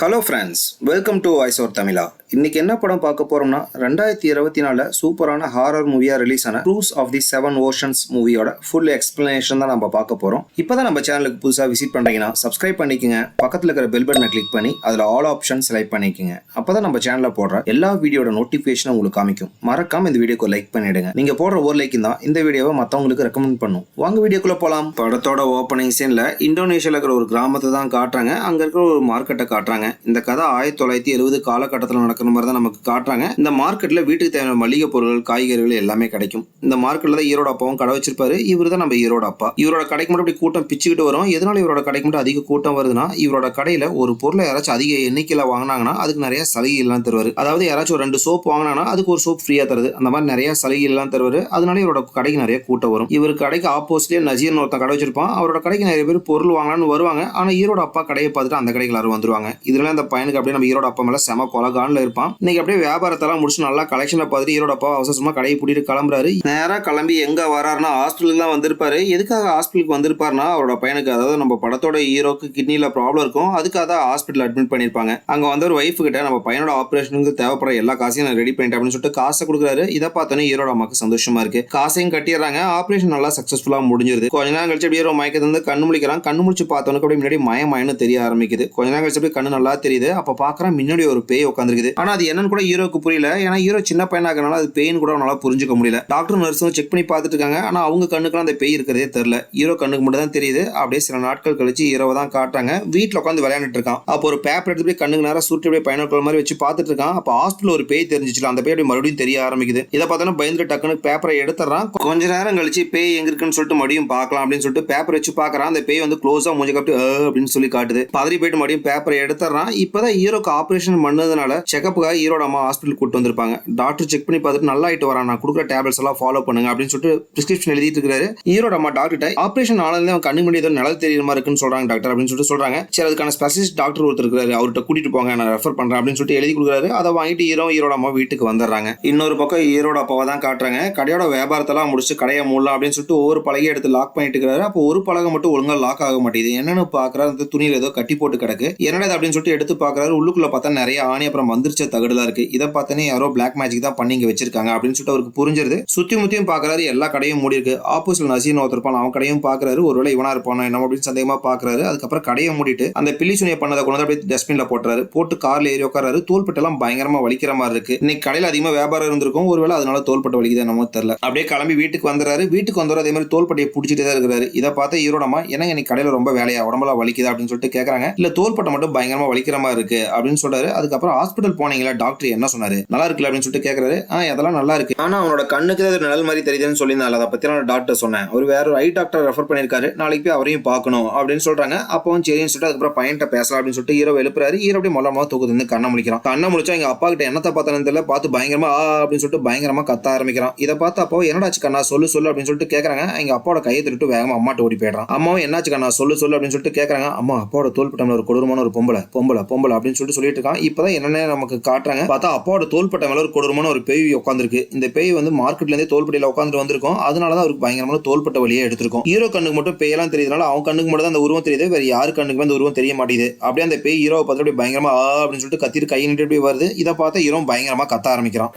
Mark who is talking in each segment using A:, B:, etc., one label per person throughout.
A: Hello friends, welcome to voice over தமிழா. இன்னைக்கு என்ன படம் பார்க்க போறோம்னா 2024 சூப்பரான ஹாரர் மூவியா ரிலீஸ் ஆன curse of the seven oceans மூவியோட ஃபுல் எக்ஸ்பிளனேஷன் தான் நம்ம பார்க்க போறோம். இப்பதான் நம்ம சேனலுக்கு புதுசாக விசிட் பண்றீங்கன்னா சப்ஸ்கிரைப் பண்ணிக்கங்க, பக்கத்தில் இருக்கிற பெல் பட்டனை கிளிக் பண்ணி அதில் ஆல் ஆப்ஷன் செலக்ட் பண்ணிக்கங்க. அப்பதான் நம்ம சேனல்ல போடுற எல்லா வீடியோட நோட்டிஃபிகேஷனும் உங்களுக்கு காமிக்கும். மறக்காம இந்த வீடியோக்கு லைக் பண்ணிடுங்க. நீங்க போடுற ஒரு லைக் தான் இந்த வீடியோவை மற்றவங்களுக்கு ரெக்கமெண்ட் பண்ணும். வாங்க வீடியோக்குள்ள போலாம். படத்தோட ஓப்பனிங் சீன்ல இந்தோனேஷியால இருக்கிற ஒரு கிராமத்தை தான் காட்டுறாங்க. அங்க இருக்கிற ஒரு மார்க்கெட்டை காட்டுறாங்க. இந்த கதை 1970 காலகட்டத்தில் நடக்கிற மாதிரி தான் நமக்கு காட்டுறாங்க. இந்த மார்க்கெட்ல வீட்டுக்கு தேவையான மளிகை பொருட்கள், காய்கறிகள் எல்லாமே கிடைக்கும். இந்த மார்க்கெட்ல தான் ஈரோட அப்பாவும் கடை வச்சிருப்பாரு. இவர் தான் நம்ம ஈரோட அப்பா. இவரோட கடைக்கு மட்டும் அப்படி கூட்டம் பிச்சுக்கிட்டு வரும். எதனால இவரோட கடைக்கு மட்டும் அதிக கூட்டம் வருதுன்னா, இவரோட கடையில ஒரு பொருளை யாராச்சும் அதிக எண்ணிக்கையில வாங்கினாங்கன்னா அதுக்கு நிறைய சலுகை எல்லாம் தருவாரு. அதாவது யாராச்சும் 2 சோப் வாங்கினாங்கன்னா அதுக்கு ஒரு சோப் ஃப்ரீயா தருது. அந்த மாதிரி நிறைய சலுகை எல்லாம் தருவாரு. அதனால இவரோட கடைக்கு நிறைய கூட்டம் வரும். இவர் கடைக்கு ஆப்போசிட்லயே நஜீர்னு ஒருத்தன் கடை வச்சிருப்பான். அவரோட கடைக்கு நிறைய பேர் பொருள் வாங்கலாம்னு வருவாங்க. ஆனா ஈரோட அப்பா கடையை பார்த்துட்டு அந்த கடைக்கு எல்லாரும் வந்துருவாங்க. இதுல அந்த பையனுக்கு அப்படியே நம்ம ஈரோட அப்பா மேல செம கொலகான்ல இருப்பான். இன்னைக்கு அப்படியே வியாபாரத்தெல்லாம் முடிச்சு நல்லா கலெக்ஷனை பார்த்துட்டு ஈரோட அப்பா அவசரமா கடையை பூட்டிட்டு கிளம்புறாரு. நேரா கிளம்பி எங்க வராருன்னா ஹாஸ்பிட்டலுக்கு தான் வந்திருப்பாரு. எதுக்காக ஹாஸ்பிட்டலுக்கு வந்திருப்பாருன்னா, அவரோட பையனுக்கு, அதாவது நம்ம படத்தோட ஹீரோக்கு கிட்னில ப்ராப்ளம் இருக்கும். அதுக்காக தான் ஹாஸ்பிட்டல் அட்மிட் பண்ணிருப்பாங்க. அங்க வந்து ஒரு ஒய்ஃப் கிட்ட நம்ம பையனோட ஆபரேஷனுக்கு தேவைப்படுற எல்லா காசையும் நான் ரெடி பண்ணிட்டேன் அப்படின்னு சொல்லிட்டு காசை கொடுக்குறாரு. இதை பார்த்தோன்னே ஈரோட அம்மாக்கு சந்தோஷமா இருக்கு. காசையும் கட்டிடுறாங்க. ஆபரேஷன் நல்லா சக்சஸ்ஃபுல்லா முடிஞ்சிருது. கொஞ்ச நேரம் கழிச்சு அப்படியே மயக்கத்துல இருந்து கண்ணு முழிக்கிறான். கண்ணு முடிச்சு பார்த்தவனுக்கு அப்படியே முன்னாடி மயன்னு தெரிய ஆரம்பிக்குது. கொஞ்ச நேரம் கழிச்சு அப்படியே கண்ணு நல்லா தெரியுது. அப்ப பாக்குறான் முன்னாடி ஒரு பேய் உட்காந்துருக்குது. ஆனா அது என்னன்னு கூட ஹீரோக்கு புரியல. ஏன்னா ஹீரோ சின்ன பையனா இருக்கனால அது பேய்னு கூட அவனால புரிஞ்சுக்க முடியல. டாக்டர் நர்ஸும் செக் பண்ணி பார்த்துட்டு இருக்காங்க. ஆனா அவங்க கண்ணுக்கு அந்த பேய் இருக்கிறதே தெரியல. ஹீரோ கண்ணுக்கு மட்டும் தான் தெரியுது. அப்படியே சில நாட்கள் கழிச்சு ஹீரோவை தான் காட்டுறாங்க. வீட்டுல உட்காந்து விளையாண்டுட்டு இருக்கான். அப்போ ஒரு பேப்பர் எடுத்து போய் கண்ணுக்கு நேரம் சுற்றி அப்படியே பைனாக்குலர் மாதிரி வச்சு பார்த்துட்டு இருக்கான். அப்போ ஹாஸ்பிட்டல் ஒரு பேய் தெரிஞ்சிச்சு. அந்த பேய் அப்படியே மறுபடியும் தெரிய ஆரம்பிக்குது. இதை பார்த்தோன்னா பயந்துட்டு டக்குன்னு பேப்பரை எடுத்துறான். கொஞ்ச நேரம் கழிச்சு பேய் எங்க இருக்குன்னு சொல்லிட்டு மறுபடியும் பார்க்கலாம் அப்படின்னு சொல்லிட்டு பேப்பர் வச்சு பார்க்கறான். அந்த பேய் வந்து க்ளோஸா மூஞ்சி காட்டி அப்படின்னு சொல்லி காட்டுது. பதறி போயிட்டு மறுபடியும் பேப்பரை எடுத்துறான். இப்பதான் ஹீரோக்கு ஆபரேஷன் பண்ணதுனால செக்கப்புக்காக ஈரோட அம்மா ஹாஸ்பிட்டல் கூட்டு வந்திருப்பாங்க. டாக்டர் செக் பண்ணி பார்த்துட்டு நல்லா ஆயிட்டு வரான், நான் கொடுக்குற டேப்லெட்ஸ் எல்லாம் ஃபாலோ பண்ணுங்க அப்படின்னு சொல்லிட்டு பிரிஸ்கிரிப்ஷன் எழுதிட்டு இருக்காரு. ஈரோட அம்மா டாக்டர் ஆபரேஷன் ஆனதுல அவன் கண்ணு முன்னாடி ஏதோ நிழல் தெரியுற மாதிரி இருக்குன்னு சொல்றாங்க டாக்டர் அப்படின்னு சொல்லிட்டு சொல்றாங்க. சரி, அதுக்கான ஸ்பெஷலிஸ்ட் டாக்டர் ஒருத்தர் இருக்காரு, அவர்கிட்ட கூட்டிட்டு போங்க, நான் ரெஃபர் பண்றேன் அப்படின்னு சொல்லிட்டு எழுதி கொடுக்குறாரு. அதை வாங்கிட்டு ஈரோட அம்மா வீட்டுக்கு வந்துடுறாங்க. இன்னொரு பக்கம் ஈரோட அப்பாவை தான் காட்டுறாங்க. கடையோட வியாபாரத்தெல்லாம் முடிச்சு கடையை மூடலாம் அப்படின்னு சொல்லிட்டு ஒவ்வொரு பலகையை எடுத்து லாக் பண்ணிட்டு இருக்காரு. அப்போ ஒரு பலகை மட்டும் ஒழுங்கா லாக் ஆக மாட்டேங்குது. என்னன்னு பாக்குறாரு, அந்த துணியில ஏதோ கட்டி போட்டு கிடக்கு. என்னடா அப்படின்னு சொல்லிட்டு எடுத்து பாக்குறாரு. உள்ளுக்குள்ள பார்த்தா நிறைய ஆணி அப்புறம் மந்திரிச்ச தகடுலாம் இருக்கு. இதை பார்த்தனே யாரோ பிளாக் மேஜிக் தான் பண்ணி இங்க வச்சிருக்காங்க அப்படின்னு சொல்லிட்டு அவருக்கு புரிஞ்சிருது. சுத்தி முத்தியும் பாக்குறாரு. எல்லா கடையும் மூடி இருக்கு. ஆப்போசிட்ல நசீர் ஒருத்தருப்பான், அவன் கடையும் பாக்குறாரு. ஒருவேளை இவனா இருப்பானோ என்ன அப்படின்னு சந்தேகமா பாக்குறாரு. அதுக்கப்புறம் கடையை மூடிட்டு அந்த பில்லி சுனியை பண்ணதை கொண்டு அப்படியே டஸ்ட்பின்ல போட்டுறாரு. போட்டு கார்ல ஏறி உட்காராரு. தோள்பட்டு எல்லாம் பயங்கரமா வலிக்கிற மாதிரி இருக்கு. இன்னைக்கு கடையில அதிகமா வியாபாரம் இருந்திருக்கும். ஒருவேளை அதனால தோள்பட்டு வலிக்குது நம்ம தெரியல. அப்படியே கிளம்பி வீட்டுக்கு வந்துறாரு. வீட்டுக்கு வந்தவரை அதே மாதிரி தோள்பட்டையை பிடிச்சிட்டே தான் இருக்கிறாரு. இதை பார்த்து ஈரோடமா என்னங்க இன்னைக்கு கடையில ரொம்ப வேலையா, உடம்பெல்லாம் வலிக்குதா அப்படின்னு சொல்லிட்டு கேட்கறாங்க. இல்ல தோள்பட்டை மட்டும் பயங்கரமா வலிக்கிற மாதிரி இருக்கு அப்படின்னு சொல்றாரு. அதுக்கப்புறம் ஹாஸ்பிட்டல் போனீங்களா, டாக்டர் என்ன சொன்னாரு, நல்லா இருக்குல்ல அப்படின்னு சொல்லிட்டு கேட்கறாரு. அதெல்லாம் நல்லா இருக்கு, ஆனா அவனோட கண்ணுக்கு அது நிழல் மாதிரி தெரியுதுன்னு சொல்லியிருந்தால, அதை பத்தி நான் டாக்டர் சொன்னேன். அவர் வேற ஒரு ஐ டாக்டர் ரெஃபர் பண்ணிருக்காரு, நாளைக்கு போய் அவரையும் பார்க்கணும் அப்படின்னு சொல்றாங்க. அப்பவும் சரின்னு சொல்லிட்டு அதுக்கப்புறம் பையன்ட்ட பேசலாம் அப்படின்னு சொல்லிட்டு ஹீரோ எழுப்புறாரு. ஹீரோ அப்படியே மொல்லமா தூக்குது, கண்ணை முழிக்கிறான். கண்ணை முழிச்சா எங்க அப்பா கிட்ட என்னத்தை பார்த்தாலும் தெரியல, பார்த்து பயங்கரமா அப்படின்னு சொல்லிட்டு பயங்கரமா கத்த ஆரம்பிக்கிறான். இதை பார்த்து அப்போ என்னடாச்சு கண்ணா, சொல்லு சொல்லு அப்படின்னு சொல்லிட்டு கேட்கறாங்க. எங்க அப்பாவோட கையை திருட்டு வேகமா அம்மாட்ட ஓடி போயிடுறான். அம்மாவும் என்னாச்சு கண்ணா, சொல்லு சொல்லு அப்படின்னு சொல்லிட்டு கேட்கறாங்க. அம்மா அப்பாவோட தோள்பட்டை ஒரு கொடூரமான ஒரு பொம்பளை பொம்பளை பொம்பளை அப்படின்னு சொல்லிட்டு இருக்கான். இப்பதான் என்னன்னு நமக்கு காட்டுறாங்க. பார்த்தா அப்பாவோட தோள்பட்டை மேல ஒரு கொடூரமான ஒரு பேய் உட்காந்துருக்கு. இந்த பேய் வந்து மார்க்கெட்ல இருந்தே தோள்பட்டையில உட்காந்துட்டு வந்திருக்கும். அதனாலதான் அவருக்கு பயங்கரமான தோள்பட்ட வழியே எடுத்திருக்கும். ஹீரோ கண்ணுக்கு மட்டும் பேயெல்லாம் தெரியுதுனால அவன் கண்ணுக்கு மட்டும் அந்த உருவம் தெரியுது, வேற யாரு கண்ணுக்கு அந்த உருவம் தெரிய மாட்டேங்குது. அப்படியே அந்த பேய் ஹீரோவை பார்த்து அப்படியே பயங்கரமா அப்படின்னு சொல்லிட்டு கத்திட்டு கை நின்று அப்படியே வருது. இதை பார்த்து ஹீரோ பயங்கரமா கத்த ஆரம்பிக்கிறான்.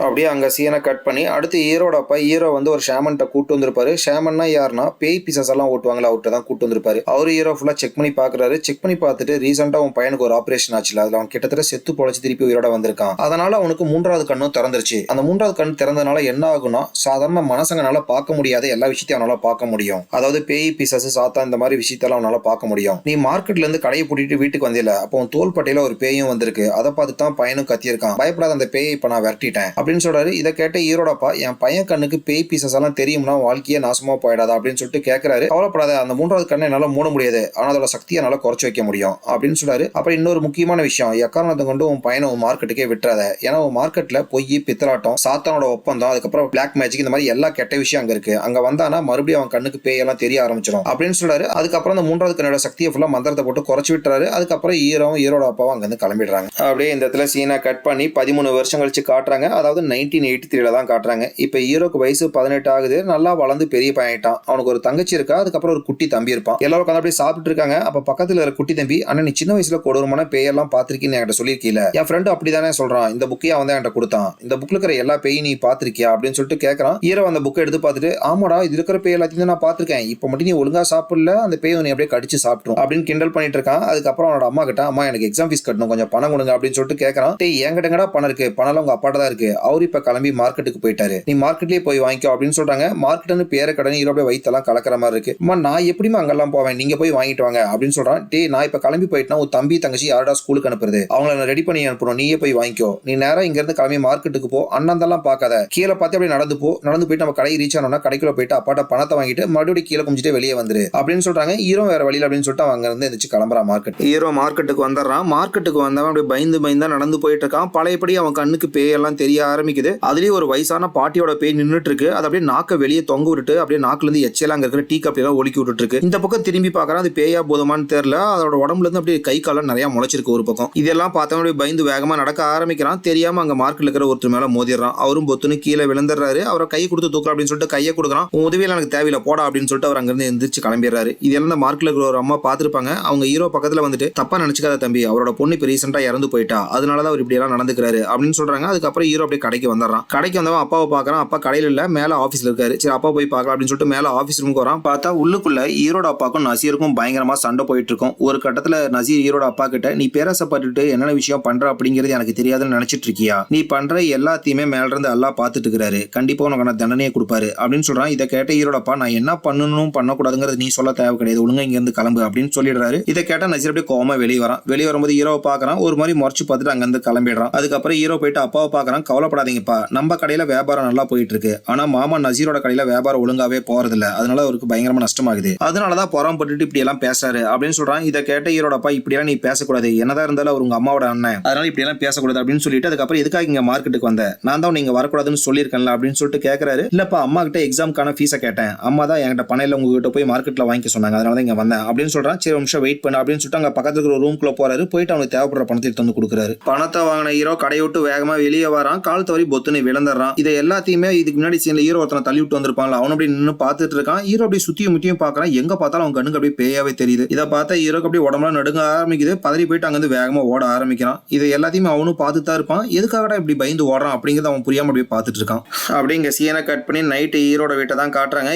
A: அப்படியே அங்க சீனை கட் பண்ணி அடுத்து ஹீரோட அப்பா ஹீரோ வந்து ஒரு ஷேமன்ட்ட கூட்டு வந்திருப்பாரு. ஷேமன்னா யாருன்னா பேய் பீசஸ் எல்லாம் ஓட்டுவாங்களா, அவர்கிட்ட தான் கூட்டு வந்திருப்பாரு. அவரு ஹீரோ ஃபுல்லா செக் பண்ணி பாக்குறாரு. செக் பண்ணி பார்த்துட்டு ரீசெண்டா அவன் பையனுக்கு ஒரு ஆபரேஷன் ஆச்சுல, அதுல அவன் கிட்டத்தட்ட செத்து பொழைச்சு திருப்பி உயிரோட வந்திருக்கான். அதனால அவனுக்கு 3வது கண்ணும் திறந்துருச்சு. அந்த 3வது கண் திறந்ததுனால என்ன ஆகும்னா, சாதாரண மனசங்கனால பார்க்க முடியாத எல்லா விஷயத்தையும் அவனால பார்க்க முடியும். அதாவது பேய் பிசாசு சாத்தா இந்த மாதிரி விஷயத்தெல்லாம் அவனால பார்க்க முடியும். நீ மார்க்கெட்ல இருந்து கடையை பூட்டிட்டு வீட்டுக்கு வந்தில, அப்போ தோள்பட்டையில ஒரு பேயும் வந்திருக்கு. அதை பார்த்து தான் பையனும் கத்தியிருக்கான். பயப்படாத, அந்த பேயை இப்ப நான் விரட்டிட்டேன் அப்படின்னு சொல்றாரு. இதை கேட்ட ஈரோடப்பா, என் பையன் கண்ணுக்கு பேய் பிசாஸ் எல்லாம் தெரியும்னா வாழ்க்கையே நாசமா போயிடாதா அப்படின்னு சொல்லிட்டு கேட்கிறாரு. கவலைப்படாத, அந்த 3வது கண்ணை என்னால மூட முடியாது, ஆனா அதோட சக்தியை என்னால குறைச்சு வைக்க முடியும் அப்படின்னு சொல்றாரு. அப்புறம் இன்னொரு முக்கியமான விஷயம், எக்காரணத்தை கொண்டு உன் பையனை மார்க்கெட்டுக்கு மார்க்கெட்டுக்கே விட்டுறாத. ஏன்னா மார்க்கெட்ல பொய், பித்தலாட்டம், சாத்தானோட ஒப்பந்தம், அதுக்கப்புறம் பிளாக் மேஜிக், இந்த மாதிரி எல்லா கெட்ட விஷயம் அங்க இருக்கு. அங்க வந்தானா மறுபடியும் அவன் கண்ணுக்கு பேயெல்லாம் தெரிய ஆரம்பிச்சிடும் அப்படின்னு சொல்றாரு. அதுக்கப்புறம் அந்த மூன்றாவது கண்ணோட சக்தியை ஃபுல்லா மந்திரத்தை போட்டு குறைச்சு விட்டுறாரு. அதுக்கப்புறம் ஹீரோட அப்பாவும் அங்க இருந்து கிளம்பிடுறாங்க. அப்படியே இந்த இடத்துல சீனா கட் பண்ணி 13 வருஷம் கழிச்சு காட்டுறாங்க. அதாவது 1983 தான் காட்டுறாங்க. இப்ப ஹீரோக்கு வயசு 18 ஆகுது. நல்லா வளர்ந்து பெரிய பையன்ட்டான். அவனுக்கு ஒரு தங்கச்சி இருக்கா, அதுக்கப்புறம் ஒரு குட்டி தம்பி இருப்பான். எல்லாரும் உட்காந்து அப்படியே சாப்பிட்டு இருக்காங்க. அப்ப பக்கத்துல இருக்கிற குட்டி தம்பி, அண்ணா நீ சின்ன வயசுல கொடூரமான பேயெல்லாம் பாத்திருக்கீன்னு என்கிட்ட சொல்லியிருக்கீல, என் ஃப்ரெண்டு அப்படிதானே சொல்றான், இந்த புக்கையே அவன் தான் என்கிட்ட கொடுத்தான், இந்த புக்ல இருக்கிற எல்லா பேயும் நீ பாத்திருக்கியா அப்படின்னு சொல்லிட்டு கேட்கறான். ஹீரோ அந்த புக்கை எடுத்து பார்த்துட்டு, ஆமாடா இது இருக்கிற பேய் எல்லாத்தையும் நான் பாத்திருக்கேன், இப்ப மட்டும் நீ ஒழுங்கா சாப்பிடல, அந்த பேய் நீ அப்படியே கடிச்சு சாப்பிடும் அப்படின்னு கிண்டல் பண்ணிட்டு இருக்கான். அதுக்கப்புறம் அவனோட அம்மா கிட்ட, அம்மா எனக்கு எக்ஸாம் ஃபீஸ் கட்டணும், கொஞ்சம் பணம் கொடுங்க அப்படின்னு சொல்லிட்டு கேட்கறான். என்கிட்டங்கடா பணம் இருக்கு, பணம் உங்க அப்பாட்ட தான் இருக்கு, அவரு இப்ப கிளம்பி மார்க்கெட்டுக்கு போயிட்டாரு, நீ மார்க்கெட்லயே போய் வாங்கிக்கோ அப்படின்னு சொல்றாங்க. மார்க்கெட்னு பேர கடன் ஹீரோ அப்படியே வயித்தெல்லாம் கலக்கிற மாதிரி இருக்கு. அம்மா நான் எப்படிமா அங்கெல்லாம் போவேன், நீங்க போய் வாங்கிட்டு வாங்க அப்படின்னு சொல்றான். நான் இப்ப கிளம்பி போயிட்டா உன் தம்பி தங்கச்சி யாரடா ஸ்கூலுக்கு அனுப்புறது, அவங்கள ரெடி பண்ணி அனுப்பணும், நீயே போய் வாங்கிக்கோ, நீ நேரம் இங்க இருந்து கிளம்பி மார்க்கெட்டுக்கு போ, அண்ணந்தெல்லாம் பார்க்காத, கீழே பார்த்து அப்படியே நடந்து போயிட்டு நம்ம கடை ரீச் ஆனோம்னா கடைக்குள்ள போயிட்டு அப்பாட்ட பணத்தை வாங்கிட்டு மறுபடியும் கீழே குமிச்சிட்டு வெளியே வந்துரு அப்படின்னு சொல்றாங்க. ஹீரோ வேற வழியில் அப்படின்னு சொல்லிட்டு அவங்க இருந்து எந்திரிச்சு கிளம்புறான். ஹீரோ மார்க்கெட்டுக்கு வந்துடுறான். மார்க்கெட்டுக்கு வந்தவன் அப்படியே பயந்து நடந்து போயிட்டு இருக்கான். பழையபடி அவன் கண்ணுக்கு பேயெல்லாம் தெரிய ஆரம்பிக்குது. அதுலயும் ஒரு வயசான பாட்டியோட பேய் நின்றுட்டு இருக்கு. அது அப்படியே நாக்க வெளியே தொங்க விட்டுட்டு அப்படியே நாக்குல இருந்து எச்செல்லாம் அங்க இருக்கிற டீ கப் எல்லாம் ஒலிக்கி விட்டுட்டு இருக்கு. இந்த பக்கம் திரும்பி பாக்குறான். அது பேயா போதுமான்னு தெரியல. அதோட உடம்புல இருந்து அப்படியே கை காலம் நிறைய முளைச்சிருக்கு ஒரு பக்கம். இதெல்லாம் பார்த்தவன் அப்படியே பயந்து வேகமா நடக்க ஆரம்பிக்கிறான். தெரியாம அங்க மார்க்கெட்ல இருக்கிற ஒருத்தர் மேல மோதிடுறான். அவரும் பொத்துன்னு கீழே விழுந்துடுறாரு. அவரை கை கொடுத்து தூக்கலாம் அப்படின்னு சொல்லிட்டு கையை கொடுக்குறான். உதவியில எனக்கு தேவையில்லை போடா அப்படின்னு சொல்லிட்டு அவர் அங்கிருந்து எந்திரிச்சு கிளம்பிடுறாரு. இதெல்லாம் இந்த மார்க்கெட்ல இருக்கிற ஒரு அம்மா பார்த்திருப்பாங்க. அவங்க ஹீரோ பக்கத்துல வந்துட்டு, தப்பா நினைச்சுக்காத தம்பி, அவரோட பொண்ணு இப்ப ரீசெண்டா இறந்து போயிட்டா, அதனாலதான் அவர் இப்படி எல்லாம் நடந்துக்கிறாரு அப்படின்னு சொல்றாங்க. அதுக்கப்புறம் ஹீரோ அப்படியே கடைக்கு வந்துடுறான். கடைக்கு வந்தவன் அப்பாவை பாக்குறான். அப்பா கடையில இல்ல, மேல ஆபீஸ்ல இருக்காரு. சரி அப்பா போய் பார்க்கலாம் அப்படின்னு சொல்லிட்டு மேல ஆபீஸ் ரூமுக்கு வரான். பார்த்தா உள்ளுக்குள்ள ஹீரோட அப்பாக்கும் நசீருக்கும் பயங்கரமா சண்டை போயிட்டு இருக்கும். ஒரு கட்டத்துல நசீர் ஹீரோட அப்பா கிட்ட, நீ பேராசப்பட்டுட்டு என்னென்ன விஷயம் பண்ற அப்படிங்கிறது எனக்கு தெரியாதுன்னு நினைச்சிட்டு இருக்கியா, நீ பண்ற எல்லாத்தையுமே மேல இருந்து எல்லாம் பார்த்துட்டு இருக்கிறாரு, கண்டிப்பா உனக்கு தண்டனையை கொடுப்பாரு அப்படின்னு சொல்றான். இதை கேட்ட ஹீரோட அப்பா, நான் என்ன பண்ணணும் பண்ணக்கூடாதுங்கிறது நீ சொல்ல தேவை கிடையாது, ஒழுங்கா இங்க இருந்து கிளம்பு அப்படின்னு சொல்லிடுறாரு. இதை கேட்டா நசீர் அப்படியே கோவமா வெளியே வரான். வெளியே வரும்போது ஹீரோவை பாக்குறான். ஒரு மாதிரி முறைச்சு பார்த்துட்டு அங்க இருந்து கிளம்பிடுறான். அதுக்கப்புறம் ஹீரோ போயிட்டு அப்பாவை பாக்குறான். கவலைப்படாதீங்கப்பா, நம்ம கடையில வியாபாரம் நல்லா போயிட்டு இருக்கு, ஆனா மாமா நசீரோட கடையில வியாபாரம் ஒழுங்காவே போறது இல்ல, அதனால அவருக்கு பயங்கரமா நஷ்டமாகுது, அதனாலதான் பொறாமப்பட்டுட்டு இப்படி எல்லாம் பேசுறாரு அப்படின்னு சொல்றான். இதை கேட்ட ஹீரோட அப்பா, இப்படி எல்லாம் நீ பேசக்கூடாது, என்னதான் இருந்தாலும் அவர் உங்க அம்மாவோட அண்ணன், அதனால இப்படி எல்லாம் பேசக்கூடாது அப்படின்னு சொல்லிட்டு, அதுக்கப்புறம் எதுக்காக இங்க மார்க்கெட்டுக்கு வந்த, நான் தான் நீங்க வரக்கூடாதுன்னு சொல்லியிருக்கேன்ல அப்படின்னு சொல்லிட்டு கேட்கறாரு. இல்லப்பா, அம்மா கிட்ட எக்ஸாம்க்கான ஃபீஸை கேட்டேன், அம்மா தான் என்கிட்ட பணம் இல்ல, உங்ககிட்ட போய் மார்க்கெட்ல வாங்கிக்க சொன்னாங்க, அதனால தான் இங்க வந்தேன் அப்படின்னு சொல்றான். சரி ஒரு நிமிஷம் வெயிட் பண்ணு அப்படின்னு சொல்லிட்டு அங்க பக்கத்துல இருக்கிற ரூம்குள்ள போறாரு. போயிட்டு அவனுக்கு தேவைப்படுற பணத்தை எடுத்து வந்து கொடுக்குறாரு. பணத்தை வாங்கின ஹீரோ கடையை விட்டு வேகமா வெளியே வரான். கால் தவறி பொத்துன்னு விழுந்துடுறான். இதை எல்லாத்தையுமே இதுக்கு முன்னாடி சீன்ல ஹீரோ ஒருத்தனை தள்ளி விட்டு வந்திருப்பான்ல, அவன் அப்படி நின்று பார்த்துட்டு இருக்கான். ஹீரோ அப்படி சுத்தியும் முட்டியும் பாக்குறான். எங்க பார்த்தாலும் அவன் கண்ணுக்கு அப்படியே பேயாவே தெரியுது. இதை பார்த்தா ஹீரோக்கு அப்படியே உடம்புல நடுங்க ஆரம்பிக்குது. பதறி போயிட்டு அங்கிருந்து வேகமா ஓட ஆரம்பிக்கிறான். இதை எல்லாத்தையுமே அவனும் பார்த்துட்டு தான் இருப்பான். எதுக்காகடா இப்படி பயந்து ஓடுறான் அப்படிங்கிறது அவன் புரியாம அப்படியே பார்த்துட்டு இருக்கான். அப்படிங்க சீனை கட் பண்ணி நைட்டு ஹீரோட வீட்டை தான் காட்டுறாங்க.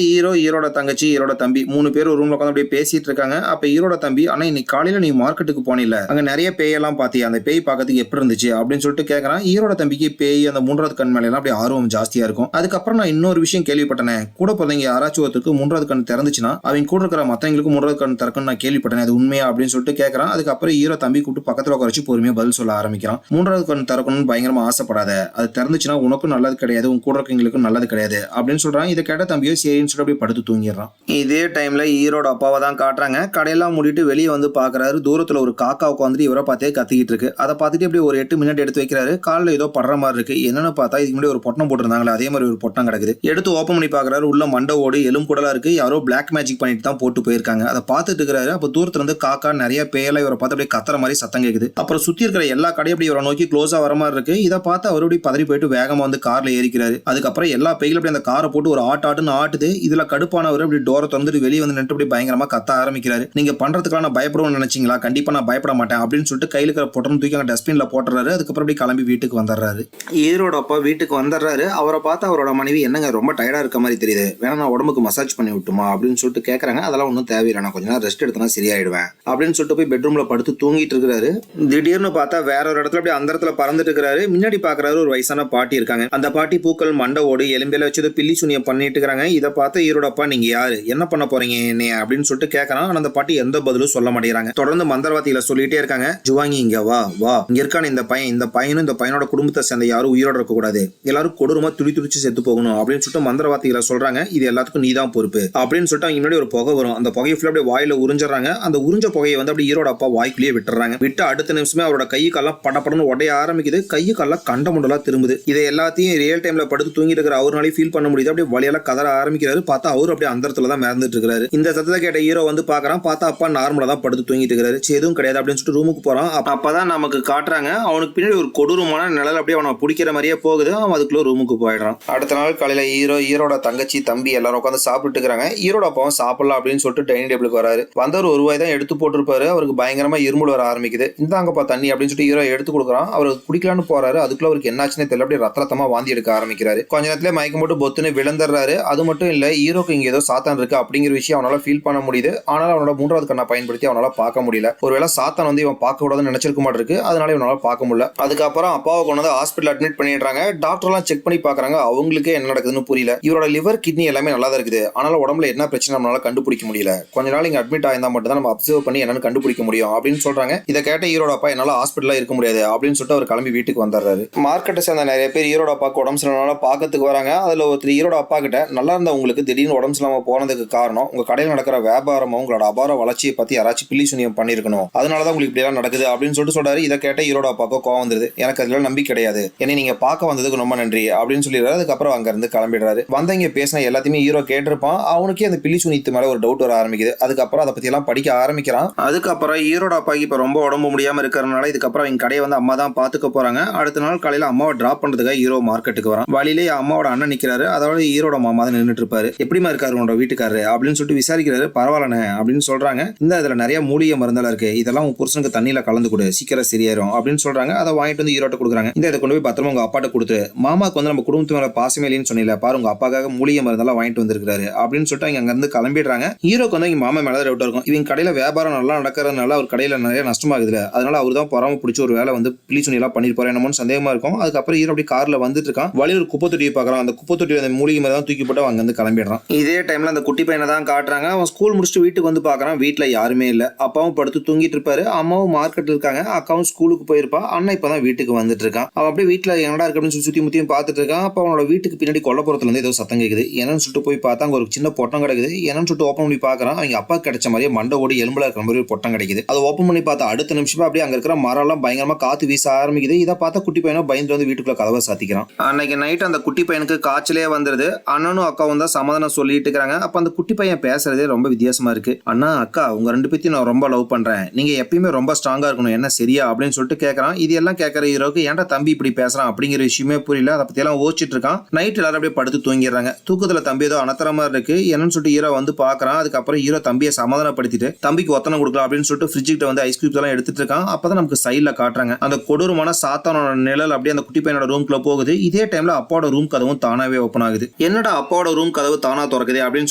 A: ஹீரோட தங்கச்சி, ஹீரோட தம்பி 3 பேர் ஒரு ரூம்ல உட்காந்து அப்படியே பேசிட்டு இருக்காங்க. அப்ப ஹீரோட தம்பி, ஆனா இன்னைக்கு காலையில நீ மார்க்கெட்டுக்கு போனில, அங்க நிறைய பேயெல்லாம் பாத்தியா, அந்த பேய் பார்க்கறதுக்கு எப்படி இருந்துச்சு அப்படின்னு சொல்லிட்டு கேட்கறான். ஹீரோட தம்பிக்கு பேய் அந்த 3வது கண் மேல எல்லாம் அப்படியே ஆர்வம் ஜாஸ்தியா இருக்கும். அதுக்கப்புறம் நான் இன்னொரு விஷயம் கேள்விப்பட்டேன், கூட பிறந்தவங்க யாராச்சும் ஒருத்தருக்கு 3வது கண் திறந்துச்சுன்னா அவங்க கூட இருக்கிற மத்தவங்களுக்கு 3வது கண் திறக்குன்னு நான் கேள்விப்பட்டேன், அது உண்மையா அப்படின்னு சொல்லிட்டு கேட்கறான். அதுக்கப்புறம் ஹீரோ தம்பி கூப்பிட்டு பக்கத்துல உட்காரச்சு பொறுமையா பதில் சொல்ல ஆரம்பிக்கிறான். 3வது கண் திறக்கணும்னு பயங்கரமா ஆசைப்படாத, அது திறந்துச்சுன்னா உனக்கும் நல்லது கிடையாது, உன் கூட இருக்கவங்களுக்கும் நல்லது கிடையாது அப்படின்னு சொல்றான். இதை கேட்ட தம்பியோ சரின்னு சொல்லிட்டு அப்படியே படுத்து தூங்கிடுறான். இதே டைம்ல ஹீரோட அப்பாவை தான் காட்டுறாங்க. கடையெல்லாம் மூடிட்டு வெளியே வந்து பாக்குறாரு. தூரத்துல ஒரு காக்கா உட்காந்துட்டு இவரை பார்த்தே கத்திக்கிட்டு இருக்கு. அதை பார்த்துட்டு அப்படியே ஒரு 8 மினிட் எடுத்து வைக்கிறாரு. காலில் ஏதோ படுற மாதிரி இருக்கு. என்னன்னு பார்த்தா இதுக்கு முன்னாடி ஒரு பொட்டணம் போட்டுருந்தாங்களே அதே மாதிரி ஒரு பொட்டணம் கிடக்குது. எடுத்து ஓப்பன் பண்ணி பாக்குறாரு. உள்ள மண்டை ஓடு எலும் கூடலாம் இருக்கு. யாரோ பிளாக் மேஜிக் பண்ணிட்டு தான் போட்டு போயிருக்காங்க. அதை பார்த்துட்டு இருக்கிறாரு. அப்ப தூரத்துல இருந்து காக்கா நிறைய பேயெல்லாம் இவரை பார்த்து அப்படியே கத்துற மாதிரி சத்தம் கேக்குது. அப்புறம் சுத்தி இருக்கிற எல்லா கடையும் அப்படி இவரை நோக்கி க்ளோஸா வர மாதிரி இருக்கு. இதை பார்த்து அவரு அப்படி பதறி போயிட்டு வேகமா வந்து கார்ல ஏறிக்கிறாரு. அதுக்கப்புறம் எல்லா பேய்களும் அப்படி அந்த காரை போட்டு ஒரு ஆட்டுன்னு ஆட்டுது. இதுல கடுப்பானவர் அப்படி டோரை திறந்துட்டு வெளியே வந்து நின்று அப்படி பயங்கரமா கத்த ஆரம்பிக்கிறாரு. நீங்க பண்றதுக்கெல்லாம் நான் பயப்படுவேன்னு நினைச்சீங்களா? கண்டிப்பா நான் பயப்பட மாட்டேன் அப்படின்னு சொல்லிட்டு கையில இருக்கிற பொட்டணம் தூக்கி அங்க டஸ்ட்பின்ல போட்டுறாரு. அதுக்கப்புறம் அப்படி கிளம்பி வீட்டுக்கு வந்துடுறாரு. ஹீரோட அப்பா வீட்டுக்கு வந்துடுறாரு. அவரை பார்த்து அவரோட மனைவி, என்னங்க ரொம்ப டயர்டா இருக்க மாதிரி தெரியுது, வேணா நான் உடம்புக்கு மசாஜ் பண்ணி விட்டுமா அப்படின்னு சொல்லிட்டு கேட்கறாங்க. அதெல்லாம் ஒன்றும் தேவையில்லை, நான் கொஞ்ச நேரம் ரெஸ்ட் எடுத்தனா சரியாயிடுவேன் அப்படின்னு சொல்லிட்டு போய் பெட்ரூம்ல படுத்து தூங்கிட்டு இருக்கிறாரு. திடீர்னு பார்த்தா வேற ஒரு இடத்துல அப்படி அந்த இடத்துல பறந்துட்டு இருக்கிறாரு. முன்னாடி பாக்குறாரு ஒரு வயசான பாட்டி இருக்காங்க. அந்த பாட்டி பூக்கள் மண்டை ஓடு எலும்பில வச்சு பில்லி சுனியம் பண்ணிட்டு இருக்காங்க. இதை பார்த்து ஹீரோட அப்பா, நீங்க யாரு, என்ன பண்ண போறீங்க என்னைய அப்படின்னு சொல்லிட்டு கேட்கறான். ஆனா அந்த பாட்டி எந்த பதிலும் சொல்ல மாட்டேங்கிறாங்க. தொடர்ந்து மந்திரவாதிகளை சொல்லிட்டே இருக்காங்க. ஜுவாங்கி இங்க வா வா, இங்க இருக்கான இந்த பையனும் இந்த பையனோட குடும்பத்தை சேர்ந்த யாரும் உயிரோட இருக்க கூடாது, எல்லாரும் கொடூரமா துடிச்சு செத்து போகணும் அப்படின்னு சொல்லிட்டு மந்திரவாதிகளை சொல்றாங்க. இது எல்லாத்துக்கும் நீதான் பொறுப்பு அப்படின்னு சொல்லிட்டு அவங்க முன்னாடி ஒரு புகை வரும். அந்த புகையை ஃபுல்லா அப்படியே வாயில உறிஞ்சிடறாங்க. அந்த உறிஞ்ச புகையை வந்து அப்படி ஹீரோட அப்பா வாய்க்குள்ளேயே விட்டுறாங்க. விட்டு அடுத்த நிமிஷமே அவரோட கை காலம் படப்படணும் பொலன்னு உடைய ஆரம்பிக்குது, கையை கால கண்ட முண்டலா திரும்புது. இதை எல்லாத்தையும் ரியல் டைம்ல படுத்து தூங்கிட்டு இருக்கிற அவர்னாலே ஃபீல் பண்ண முடியுது. அப்படியே வழியால கதற ஆரம்பிக்கிறாரு. பார்த்தா அவரு அப்படியே அந்த இடத்துல தான் மிதந்துட்டு இருக்காரு. இந்த சத்தத்தை கேட்ட ஹீரோ வந்து பாக்குறான். பார்த்தா அப்பா நார்மலா தான் படுத்து தூங்கிட்டு இருக்காரு. எதுவும் கிடையாது அப்படின்னு சொல்லிட்டு ரூமுக்கு போறான். அப்பதான் நமக்கு காட்டுறாங்க அவனுக்கு பின்னாடி ஒரு கொடூரமான நிழல் அப்படியே அவனை பிடிக்கிற மாதிரியே போகுது. அவன் அதுக்குள்ள ரூமுக்கு போயிடுறான். அடுத்த நாள் காலையில ஹீரோட தங்கச்சி தம்பி எல்லாரும் உட்காந்து சாப்பிட்டு இருக்காங்க. ஹீரோட அப்பாவும் சாப்பிடலாம் அப்படின்னு சொல்லிட்டு டைனிங் டேபிளுக்கு வராரு. வந்தவர் ஒரு ரூபாய் தான் எடுத்து போட்டிருப்பாரு. அவருக்கு பயங்கரமா இருமல் வர ஆரம்பிக்குது. இந்தாங்கப்பா தண்ணி அப்படின்னு சொல்லிட்டு ஹீரோ எடுத்து கொடுக்குறான். அவருக்கு குடிக்கலான்னு போறாரு. அதுக்குள்ள அவருக்கு என்னாச்சுன்னு தெரியல, அப்படியே ரத்தமா வாந்தி எடுக்க ஆரம்பிக்கிறாரு. கொஞ்ச நேரத்துல மயக்கம் போட்டு பொத்துன்னு விழுந்துடுறாரு. அது மட்டும் இல்ல, ஹீரோக்கு இங்க ஏதோ சாத்தான் இருக்கு அப்படிங்கிற விஷயம் அவனால ஃபீல் பண்ண முடியுது. ஆனாலும் அவனோட மூன்றாவது கண்ணை பயன்படுத்தி அவனால பார்க்க முடியல. ஒருவேளை சாத்தான் வந்து இவன் பார்க்க கூடாதுன்னு நினைச்சிருக்க மாட்டிருக்கு. அதனால இவனால பார்க்க முடியல. அதுக்கப்புறம் அப்பாவை கொண்டு வந்து ஹாஸ்பிட்டல் அட்மிட் பண்ணிடுறாங்க. டாக்டர் எல்லாம் செக் பண்ணி பாக்குறாங்க. அவங்களுக்கே என்ன நடக்குதுன்னு புரியல. இவரோட லிவர் கிட்னி எல்லாமே நல்லா தான் இருக்குது. ஆனாலும் உடம்புல என்ன பிரச்சனை நம்மளால கண்டுபிடிக்க முடியல. கொஞ்ச நாள் இங்க அட்மிட் ஆயிருந்தா மட்டும் தான் நம்ம அப்சர்வ் பண்ணி என்னன்னு கண்டுபிடிக்க முடியும் அப்படின்னு சொல்றாங்க. இதை கேட்ட ஹீரோட அப்பா என்னால ஹாஸ்பிட்டல்ல இருக்க முடியாது அப்படின்னு சொல்லிட்டு அவர் கிளம்பி வீட்டுக்கு வந்துடுறாரு. மார்க்கெட்டை சேர்ந்த நிறைய பேர் ஹீரோட அப்பாக்கு உடம்பு சரியில்லை பாக்கிறதுக்கு வராங்க. அதுல ஒருத்தர் ஹீரோட அப்பா கிட்ட நல்லா இருந்த உங்களுக்கு திடீர்னு உடம்பு சரியில்லாம போனதுக்கு காரணம் உங்க கடையில் நடக்கிற வியாபாரமும் உங்களோட அபார வளர்ச்சியை பத்தி யாராச்சும் பில்லி சுனியம் பண்ணிருக்கணும், அதனாலதான் உங்களுக்கு இப்படி எல்லாம் நடக்குது அப்படின்னு சொல்லிட்டு சொல்றாரு. இதை கேட்ட ஹீரோட அப்பாவுக்கு கோவம் வந்துருது. எனக்கு அதுல நம்பிக்கை கிடையாது, என்னை நீங்க பார்க்க வந்ததுக்கு ரொம்ப நன்றி அப்படின்னு சொல்லிடுறாரு. அதுக்கப்புறம் அங்க இருந்து கிளம்பிடுறாரு. வந்தவங்க பேசின எல்லாத்தையுமே ஹீரோ கேட்டிருப்பான். அவனுக்கே அந்த பில்லி சுனித்து மேல ஒரு டவுட் வர ஆரம்பிக்குது. அதுக்கப்புறம் அதை பத்தி எல்லாம் படிக்க ஆரம்பிக்கிறான். அதுக்கப்புறம் ஹீரோட அப்பாக்கு இப்ப ரொம்ப உடம்பு முடியாம இருக்கிறதுனால இதுக்கப்புறம் அவங்க கடையை வந்து அம்மா தான் பாத்துக்க போறாங்க. அடுத்த நாள் காலையில அம்மாவை டிராப் பண்றதுக்காக ஹீரோ மார்க்கெட்டுக்கு வரான். வழியிலேயே அம்மாவோட அண்ணன் நிக்கிறாரு. அதோட ஹீரோட மாமா தான் நின்றுட்டு இருப்பாரு. எப்படிமா இருக்காரு உங்களோட வீட்டுக்காரரு அப்படின்னு சொல்லிட்டு விசாரிக்கிறாரு. பரவாயில்லண்ணே அப்படின்னு சொல்றாங்க. இந்த இதுல நிறைய மூலிகை மருந்தெல்லாம் இருக்கு, இதெல்லாம் உங்க புருஷனுக்கு தண்ணியில கலந்து கொடு, சீக்கிரம் சரியாயிரும் அப்படின்னு சொல்றாங்க. அதை வாங்கிட்டு வந்து ஹீரோட்ட கொடுக்குறாங்க. இந்த இதை கொண்டு போய் பத்திரமா உங்க அப்பாட்ட கொடுத்து, மாமாக்கு வந்து நம்ம குடும்பத்து மேல பாசமே இல்லைன்னு சொன்னீங்க பாரு, உங்க அப்பாக்காக மூலிகை மருந்தெல்லாம் வாங்கிட்டு வந்திருக்காரு அப்படின்னு சொல்லிட்டு அவங்க அங்க இருந்து கிளம்பிடுறாங்க. ஹீரோக்கு வந்து இங்க மாமா மேல டவுட் இருக்கும். இவங்க கடையில வியாபாரம் நல்லா நடக்கிறதுனால அவர் கடையில நிறைய நஷ்டமாகுதுல, அதனால அவர் தான் பொறாம பிடிச்சி ஒரு வேலை வந்து பில்லி சுனி எல்லாம் பண்ணிருப்பாரு என்னமோ சந்தேகமா இருக்கும். அதுக்கப்புறம் ஹீரோ அப்படி கார்ல வந்துட்டு இருக்கான். வழியில் ஒரு குப்பை தொட்டியை பாக்குறான். அந்த குப்பை தொட்டி அந்த மூலிகை மாதிரி தான் தூக்கி போட்டு அங்க இருந்து கிளம்பிடுறான். இதே டைம்ல அந்த குட்டி பையனை தான் காட்டுறாங்க. அவன் ஸ்கூல் முடிச்சுட்டு வீட்டுக்கு வந்து பாக்குறான். வீட்டுல யாருமே இல்ல. அப்பாவும் படுத்து தூங்கிட்டு இருப்பாரு. அம்மாவும் மார்க்கெட்ல இருக்காங்க. அக்காவும் ஸ்கூலுக்கு போயிருப்பா. அண்ணன் இப்பதான் வீட்டுக்கு வந்துட்டு இருக்கான். அவன் அப்படியே வீட்டுல என்னடா இருக்கு அப்படின்னு சுத்தி முத்தியும் பாத்துட்டு இருக்கான். அப்ப அவனோட வீட்டுக்கு பின்னாடி கொல்லப்புறத்துல இருந்து ஏதோ சத்தம் கேக்குது. என்னன்னு சொல்லிட்டு போய் பார்த்தா அங்க ஒரு சின்ன பொட்டம் கிடைக்குது. என்னன்னு சொல்லிட்டு ஓப்பன் பண்ணி பாக்குறான். அவங்க அப்பா கிடைச்ச மாதிரியே மண்டை ஓடி எலும்புல இருக்கிற மாதிரி ஒரு பொட்டம் கிடைக்குது. அதை ஓப்பன் பண்ணி பார்த்தா அடுத்த நிமிஷமா அப்படியே அங்க இருக்கிற மரம் எல்லாம் பயங்கரமா காத்து வீச ஆரம்பிக்குது. இதை பார்த்தா குட்டி பையனும் பயந்து வந்து வீட்டுக்குள்ள கதவை சாத்திக்கிறான். அன்னைக்கு நைட் அந்த குட்டி பையனுக்கு காய்ச்சலே வந்துருது. அண்ணனும் அக்காவும் தான் சமாதானம் சொல்லிட்டு இருக்காங்க. அப்ப அந்த குட்டி பையன் பேசுறதே ரொம்ப வித்தியாசமா இருக்கு. அண்ணா அக்கா உங்க ரெண்டு பேத்தையும் நான் ரொம்ப லவ் பண்றேன், நீங்க எப்பயுமே ரொம்ப ஸ்ட்ராங்கா இருக்கணும், என்ன சரியா அப்படின்னு சொல்லிட்டு கேட்கறான். இது எல்லாம் கேட்கற ஹீரோக்கு ஏன்டா தம்பி இப்படி பேசுறான் அப்படிங்கிற விஷயமே புரியல. அதை பத்தி எல்லாம் யோசிச்சுட்டு இருக்கான். நைட் எல்லாரும் அப்படியே படுத்து தூங்கிடுறாங்க. தூக்கத்துல தம்பி ஏதோ அனத்தர மாதிரி இருக்கு என்னன்னு சொல்லிட்டு ஹீரோ வந்து பாக்குறான். அதுக்கப்புறம் ஹீரோ தம்பியை சமாதானப்படுத்திட்டு தம்பிக்கு ஒத்தனை கொடுக்கலாம் அப்படின்னு சொல்லிட்டு ஃப்ரிட்ஜ் கிட்ட வந்து ஐஸ் கியூப்ஸ் எல்லாம் எடுத்துட்டு இருக்கான். அப்பதான் நமக்கு சைட்ல காட்டுறாங்க அந்த கொடூரமான சாத்தானோட நிழல் அப்படியே அந்த குட்டி பையனோட ரூம்குள்ள போகுது. இதே டைம்ல அப்பாவோட ரூம் கதவும் தானாவே ஓப்பன் ஆகுது. என்னடா அப்பாவோட ரூம் கதவு தானா திறக்குது அப்படின்னு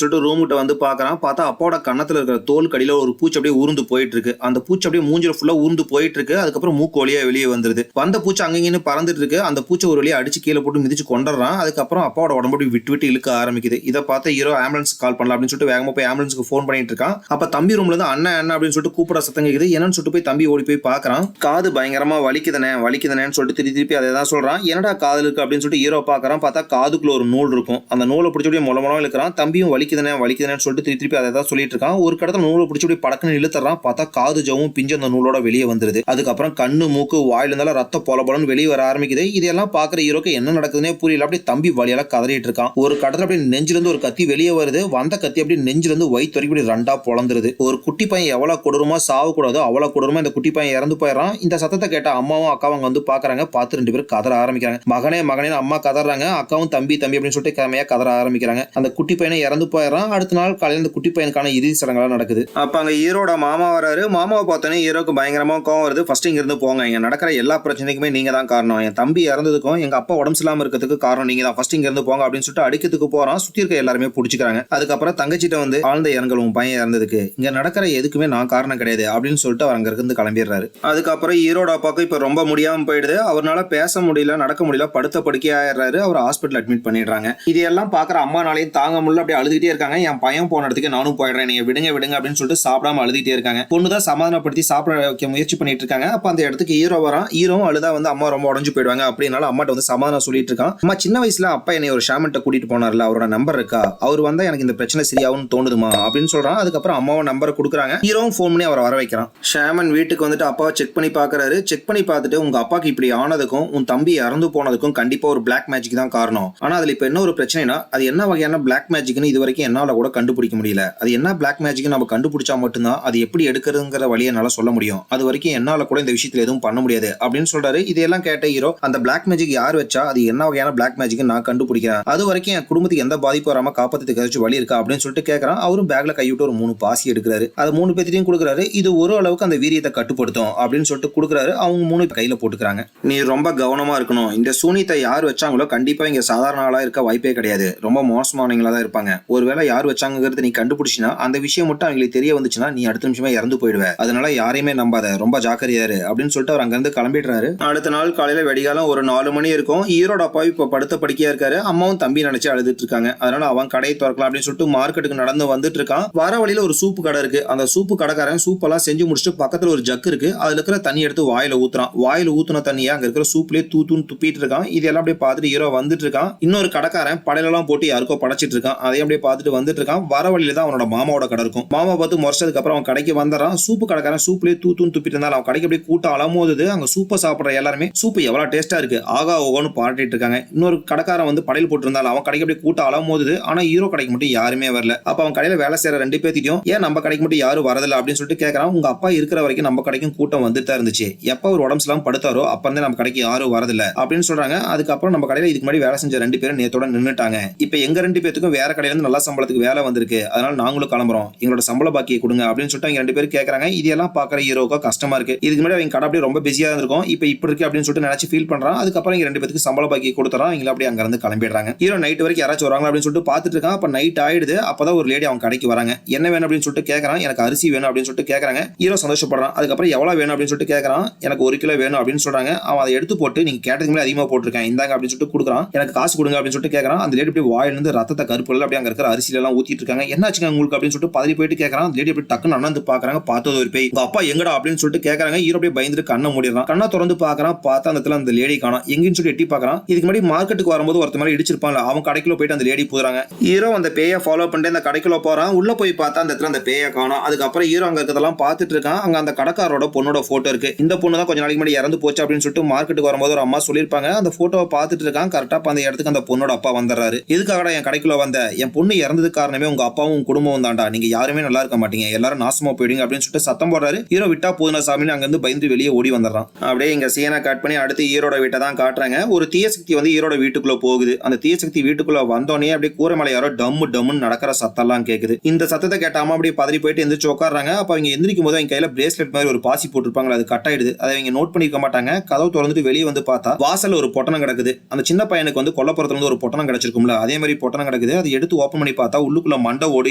A: சொல்லிட்டு ரூம் கிட்ட வந்து பாக்குறான். பார்த்தா அப்பாவோட கண்ணத்துல இருக்கிற தோல் கடியில ஒரு பூச்சி அப்படியே ஊர்ந்து போயிட்டு இருக்கு. அந்த பூச்சி அப்படியே மூஞ்சில ஃபுல்லா ஊர்ந்து போயிட்டு இருக்கு. அதுக்கப்புறம் மூக்கு வழியா வெளியே வந்துருது. வந்த பூச்சி அங்கங்கன்னு பறந்துட்டு இருக்கு. அந்த பூச்சி ஒரு வழியா அடிச்சு கீழே போட்டு மிதிச்சு கொண்டுறான். அதுக்கப்புறம் அப்பாவோட உடம்பு விட்டு விட்டு இழுக்க ஆரம்பிக்குது. இதை பார்த்து ஹீரோ ஆம்புலன்ஸ் கால் பண்ணலாம் அப்படின்னு சொல்லிட்டு வேகமா போய் ஆம்புலன்ஸ்க்கு ஃபோன் பண்ணிட்டு இருக்கான். அப்ப தம்பி ரூம்ல இருந்து அண்ணன் அண்ணன் அப்படின்னு சொல்லிட்டு கூப்பிட சத்தம் கேக்குது. என்னன்னு சொல்லிட்டு போய் தம்பி ஓடி போய் பாக்குறான். காது பயங்கரமா வலிக்குதுனேன்னு சொல்லிட்டு திருப்பி அதை தான் சொல்றான். என்னடா காது இருக்கு அப்படின்னு சொல்லிட்டு ஹீரோ பாக்குறான். பார்த்தா காதுக்குள்ள ஒரு நூல் இருக்கும். அந்த நூலை பிடிச்சி மொளமொளம் இழுக்கிறான். தம்பியும் வலிக்குதுனேன்னு சொல்லிட்டு திருப்பி அதை தான் சொல்லிட்டு இருக்கான். ஒரு கடத்த நூலை பிடிச்சி படக்குன்னு இழுத்துறான். பார்த்தா காது ஜவும் பிஞ்சு அந்த நூலோட வெளியே வந்துருது. அதுக்கப்புறம் கண்ணு மூக்கு வாயில இருந்தாலும் ரத்த பொலபலன்னு வெளியே வர ஆரம்பிக்குது. இதெல்லாம் பாக்குற ஹீரோக்கு என்ன நடக்குதுன்னே புரியல. அப்படியே தம்பி வலியால கதறிட்டு இருக்கான். ஒரு கடத்துல அப்படியே நெஞ்சில இருந்து ஒரு கத்தி வெளியே வருது. வந்த கத்தி அப்படியே நெஞ்சில இருந்து வயிற்று வரைக்கும் ரெண்டா பொளந்துருது. ஒரு குட்டி பையன் எவ்வளவு கொடூரமா சாவு கூடாதோ அவ்வளவு கொடூரமா இந்த குட்டி பையன் இறந்து போயிடறான். இந்த சத்தத்தை கேட்ட அம்மாவும் அக்காவும் வந்து பாக்குறாங்க. பார்த்து ரெண்டு பேரும் கதற ஆரம்பிக்கிறாங்க. மகனே அம்மா கதறாங்க. அக்காவும் தம்பி அப்படின்னு சொல்லிட்டு கிழமையா கதற ஆரம்பிக்கிறாங்க. அந்த குட்டி பையனை இறந்து போயிடறான். அடுத்த நாள் காலையில இந்த குட்டி பையனுக்கான இறுதி சடங்குலாம் நடக்குது. அப்ப அங்க ஹீரோட மாமா வராரு. மாமாவை பார்த்தோன்னே ஹீரோக்கு பயங்கரமா கோவம் வருது. ஃபர்ஸ்ட் இங்க இருந்து போங்க, இங்க நடக்கிற எல்லா பிரச்சனைக்குமே நீங்க தான் காரணம். என் தம்பி இறந்ததுக்கும் எங்க அப்பா உடம்பு இல்லாம இருக்கிறதுக்கு காரணம் நீங்க தான். ஃபர்ஸ்ட் இங்க இருந்து போங்க அப்படின்னு சொல்லிட்டு அடிக்கிறதுக்கு போறான். சுத்தி இருக்க எல்லாருமே பிடிச்சிக்கிறாங்க. அதுக்கப்புறம் தங்கச்சிட்ட வந்து ஆழ்ந்த இரங்கல், உன் பையன் இறந்ததுக்கு இங்க நடக்கிற எதுக்குமே நான் காரணம் கிடையாது அப்படின்னு சொல்லிட்டு அவர் அங்க இருந்து கிளம்பிடுறாரு. அதுக்கப்புறம் ஹீரோட அப்பாவுக்கு இப்ப ரொம்ப முடியாம போயிடுது. அவரால் பேச முடியல, நடக்க முடியல, படுத்த படுக்கை ஆயிடுறாரு. அவர் ஹாஸ்பிட்டல் அட்மிட் பண்ணிடுறாங்க. இதெல்லாம் பாக்குற அம்மானாலையும் தாங்க முடியல, அப்படியே அழுதுகிட்டே இருக்காங்க. என் பையன் போன இடத்துக்கு நானும் போயிடுறேன், நீங்க விடுங்க அப்படின்னு சொல்லிட்டு சாப்பிடாம அழுதுகிட்டே இருக்காங்க. பொண்ணுதான் சமாதானப்படுத்தி சாப்பிட வைக்க முயற்சி பண்ணிட்டு இருக்காங்க. அப்ப அந்த இடத்துக்கு ஹீரோ வரான். ஹீரோவும் அழுதா வந்து அம்மா ரொம்ப உடஞ்சு போயிடுவாங்க அப்படின்னால அம்மாட்ட வந்து சமாதானம் சொல்லிட்டு இருக்கான். அம்மா சின்ன வயசுல அப்பா என்னை ஒரு ஷாமன்ட்ட கூட்டிட்டு போனார்ல, அவரோட நம்பர் இருக்கா, அவர் வந்தா எனக்கு இந்த பிரச்சனை சரியாகும்னு தோணுதுமா அப்படின்னு சொல்றான். அதுக்கப்புறம் அம்மாவும் நம்பரை கொடுக்குறாங்க. ஹீரோவும் ஃபோன் பண்ணி அவரை வர வைக்கிறான். ஷாமன் வீட்டுக்கு வந்துட்டு அப்பாவை செக் பண்ணி பாக்குறாரு. செக் பண்ணி பண்ணி பார்த்துட்டு உங்க அப்பாக்கு இப்படி ஆனதுக்கும் உன் தம்பி இறந்து போனதுக்கும் கண்டிப்பா ஒரு பிளாக் மேஜிக் தான் காரணம். ஆனா அதுல இப்ப என்ன ஒரு பிரச்சனைனா அது என்ன வகையான பிளாக் மேஜிக்னு இது வரைக்கும் என்னால கூட கண்டுபிடிக்க முடியல. அது என்ன பிளாக் மேஜிக் நம்ம கண்டுபிடிச்சா மட்டும்தான் அது எப்படி எடுக்கிறதுங்கிற வழியை என்னால சொல்ல முடியும். அது வரைக்கும் என்னால கூட இந்த விஷயத்துல எதுவும் பண்ண முடியாது அப்படின்னு சொல்றாரு. இதையெல்லாம் கேட்ட ஹீரோ அந்த பிளாக் மேஜிக் யார் வச்சா அது என்ன வகையான பிளாக் மேஜிக் நான் கண்டுபிடிக்கிறேன், அது வரைக்கும் என் குடும்பத்துக்கு எந்த பாதிப்பு வராம காப்பாத்துறதுக்கு ஏதாச்சும் வழி இருக்கா அப்படின்னு சொல்லிட்டு கேட்கறான். அவரும் பேக்ல கைவிட்டு ஒரு 3 பாசி எடுக்கிறாரு. அது 3 பேர்த்தையும் கொடுக்குறாரு. இது ஒரு அளவுக்கு அந்த வீரியத்தை கட்டுப்படுத்தும் அப்படின்னு சொல்லிட்டு கொடுக்குறாரு. அவங்க 3 கையில போட்டுக்கிறாங்க. நீ ரொம்ப கவனமா இருக்கணும். இந்த சூனியத்தை யார் வச்சாங்களோ கண்டிப்பா இங்க சாதாரண ஆளா இருக்க வாய்ப்பே கிடையாது. ரொம்ப மோசமானவங்களா தான் இருப்பாங்க. ஒருவேளை யார் வச்சாங்கிறது நீ கண்டுபிடிச்சினா அந்த விஷயம் மட்டும் அவங்களுக்கு தெரிய வந்துச்சுன்னா நீ அடுத்த நிமிஷமே இறந்து போயிடுவ. அதனால யாரையுமே நம்பாத, ரொம்ப ஜாக்கிரதையா இரு அப்படின்னு சொல்லிட்டு அவர் அங்கிருந்து கிளம்பிடுறாரு. அடுத்த நாள் காலையில வெடிகாலம் ஒரு 4 மணி இருக்கும். ஈரோட அப்பா இப்ப படுத்த படுக்கையா இருக்காரு. அம்மாவும் தம்பி நினைச்சு அழுதுட்டு இருக்காங்க. அதனால அவன் கடையை திறக்கலாம் அப்படின்னு சொல்லிட்டு மார்க்கெட்டுக்கு நடந்து வந்துட்டு இருக்கான். வர வழியில ஒரு சூப்பு கடை இருக்கு. அந்த சூப்பு கடைக்காரன் சூப் எல்லாம் செஞ்சு முடிச்சுட்டு பக்கத்துல ஒரு ஜக்கு இருக்கு. அதுல இருக்கிற தண்ணி எடுத்து வாயில ஊத்துறான். வாயில ஊத்துன தண்ணியை அங்க இருக்கிற சூப்லயே தூத்துன்னு துப்பிட்டு இருக்கான். இதெல்லாம் அப்படியே பார்த்துட்டு ஹீரோ வந்துட்டு இருக்கான். இன்னொரு கடைக்காரன் படையெல்லாம் போட்டு யாருக்கோ படைச்சிட்டு இருக்கான். அதையும் அப்படியே பார்த்துட்டு வந்துட்டு இருக்கான். வர வழியில தான் அவனோட மாமாவோட கடை இருக்கும். மாமா பார்த்து முறைச்சதுக்கு அப்புறம் அவன் கடைக்கு வந்துறான். சூப்பு கடைக்காரன் சூப்லயே தூத்துன்னு துப்பிட்டு இருந்தாலும் அவன் கடைக்கு அப்படியே கூட்டம் அலமோது அங்க சூப்பை சாப்பிடுற எல்லாருமே சூப்பு எவ்வளவு டேஸ்டா இருக்கு ஆகா ஓகோன்னு பாடிட்டு இருக்காங்க. இன்னொரு கடைக்காரன் வந்து படையல் போட்டு இருந்தாலும் அவன் கடைக்கு அப்படியே கூட்டம் அலமோது. ஆனா ஹீரோ கடைக்கு மட்டும் யாருமே வரல. அப்ப அவன் கடையில வேலை செய்யற 2 பேர்த்திட்டையும் ஏன் நம்ம கடைக்கு மட்டும் யாரும் வரதில்லை அப்படின்னு சொல்லிட்டு கேட்கறான். உங்க அப்பா இருக்கிற வரைக்கும் நம்ம கடைக்கும் கூட்டம் வந்துட்டு இருந்துச்சு. எப்ப ஒரு உடம்பு எல்லாம் படுத்தாரோ அப்ப வந்து நம்ம கடைக்கு யாரும் வரதில்லை அப்படின்னு சொல்றாங்க. அதுக்கப்புறம் நம்ம கடையில இதுக்கு முன்னாடி வேலை செஞ்ச 2 பேரும் நேத்தோட நின்னுட்டாங்க. இப்ப எங்க 2 பேத்துக்கும் வேற கடையில இருந்து நல்ல சம்பளத்துக்கு வேலை வந்திருக்கு. அதனால நாங்களும் கிளம்புறோம். எங்களோட சம்பள பாக்கியை கொடுங்க அப்படின்னு சொல்லிட்டு அவங்க 2 பேரும் கேட்கறாங்க. இதெல்லாம் பாக்குற ஹீரோக்கு கஷ்டமா இருக்கு. இதுக்கு முன்னாடி அவங்க கடை அப்படியே ரொம்ப பிஸியா இருந்திருக்கும். இப்ப இருக்கு அப்படின்னு சொல்லிட்டு நினைச்சு ஃபீல் பண்றான். அதுக்கப்புறம் இங்க 2 பேருக்கு சம்பள பாக்கியை கொடுத்துறான். இங்க அப்படியே அங்க இருந்து கிளம்பிடுறாங்க. ஹீரோ நைட் வரைக்கும் யாராச்சும் வராங்க அப்படின்னு சொல்லிட்டு பாத்துட்டு இருக்கான். அப்ப நைட் ஆயிடுது. அப்பதான் ஒரு லேடி அவங்க கடைக்கு வராங்க. என்ன வேணும் அப்படின்னு சொல்லிட்டு கேட்கறான். எனக்கு அரிசி வேணும் அப்படின்னு சொல்லிட்டு கேட்கறாங்க. ஹீரோ சந்தோஷப்படுறான். அதுக்கப்புறம் எவ்வளவு வேணும் அப்படின்னு சொல்லிட்டு கேட்கறான். எனக்கு 1 கிலோ வேணும் அப்படின்னு சொல்றாங்க. அவன் அதை எடுத்து போட்டு நீங்க கேட்டதுக்கு மேலே அதிகமா போட்டிருக்கேன் இந்தாங்க அப்படின்னு சொல்லிட்டு கொடுக்குறான். எனக்கு காசு கொடுங்க அப்படின்னு சொல்லிட்டு கேட்கறான். அந்த லேடி அப்படியே வாயிலிருந்து ரத்தத்தை கருப்புல அப்படியே அங்க இருக்கிற அரிசியில எல்லாம் ஊத்திட்டு இருக்காங்க. என்னாச்சுங்க உங்களுக்கு அப்படின்னு சொல்லிட்டு பதறி போயிட்டு கேட்கறான். அந்த லேடி அப்படி டக்குன்னு அண்ணந்து பாக்குறாங்க. பார்த்தது ஒரு பேய். உங்க அப்பா எங்கடா அப்படின்னு சொல்லிட்டு கேட்கறாங்க. ஹீரோ அப்படியே பயந்துட்டு கண்ணை மூடிடுறான். கண்ணை திறந்து பாக்குறான். பார்த்தா அந்த இடத்துல அந்த லேடி காணோம். எங்கன்னு சொல்லி எட்டி பாக்குறான். இதுக்கு முன்னாடி மார்க்கெட்டுக்கு வரும்போது ஒருத்த மாதிரி இடிச்சிருப்பாங்க. அவன் கடைக்குள்ள போயிட்டு அந்த லேடி போறாங்க. ஹீரோ அந்த பேயை ஃபாலோ பண்ணிட்டு அந்த கடைக்குள்ள போறான். உள்ள போய் பார்த்தா அந்த இடத்துல அந்த பேயை காணோம். அதுக்கப்புறம் ஹீரோ அங்க இருக்கிறதெல்லாம் பார்த்துட்டு இருக்கான். அங்க அந்த கடைக்காரோட பொண்ணோட போட்டோ இருக்கு. இந்த பொண்ணு தான் கொஞ்ச நாளைக்கு முன்னாடி இறந்து போச்சு அப்படின்னு சொல்லிட்டு மார்க்கெட்டுக்கு வரும்போது ஒரு அம்மா சொல்லியிருப்பாங்க. அந்த போட்டோவை பார்த்துட்டு இருக்கான். கரெக்டா அந்த இடத்துக்கு அந்த பொண்ணோட அப்பா வந்துடுறாரு. இதுக்காக என் கடைக்குள்ள வந்த என் பொண்ணு இறந்ததுக்கு காரணமே உங்க அப்பாவும் குடும்பமும் தாண்டா. நீங்க யாருமே நல்லா இருக்க மாட்டீங்க, எல்லாரும் நாசமா போயிடுங்க அப்படின்னு சொல்லிட்டு சத்தம் போடுறாரு. ஹீரோ விட்டா போதுனா சாமின்னு அங்க இருந்து பயந்து வெளியே ஓடி வந்துடுறான். அப்படியே இங்க சீனை கட் பண்ணி அடுத்து ஹீரோட வீட்டை தான் காட்டுறாங்க. ஒரு தீய சக்தி வந்து ஹீரோட வீட்டுக்குள்ள போகுது. அந்த தீய சக்தி வீட்டுக்குள்ள வந்தோடனே அப்படியே கூரை மேல யாரோ டம்மு டம்முன்னு நடக்கிற சத்தம் எல்லாம் கேக்குது. இந்த சத்தத்தை கேட்டாம அப்படியே பதறி போயிட்டு எந்திரிச்சு உட்காடுறாங்க. அப்ப அவங்க எந்திரிக்கும் போது அவங்க கையில பிரேஸ்லெட் மாதிரி ஒரு பாசி போட்டுருப்பாங்க. அது கட் ஆயிடுது. அதை அவங்க நோட் பண்ணிருக்க மாட்டாங்க. கதவு திறந்துட்டு வெளியே வந்து பார்த்தா வாசல்ல ஒரு பொட்டணம் கிடக்குது. அந்த சின்ன பையனுக்கு வந்து கொல்லப்புறத்துல இருந்து ஒரு பொட்டணம் கிடைச்சிருக்கும்ல, அதே மாதிரி பொட்டணம் கிடக்குது. அதை எடுத்து ஓப்பன் பண்ணி பார்த்தா உள்ளுக்குள்ள மண்டை ஓடி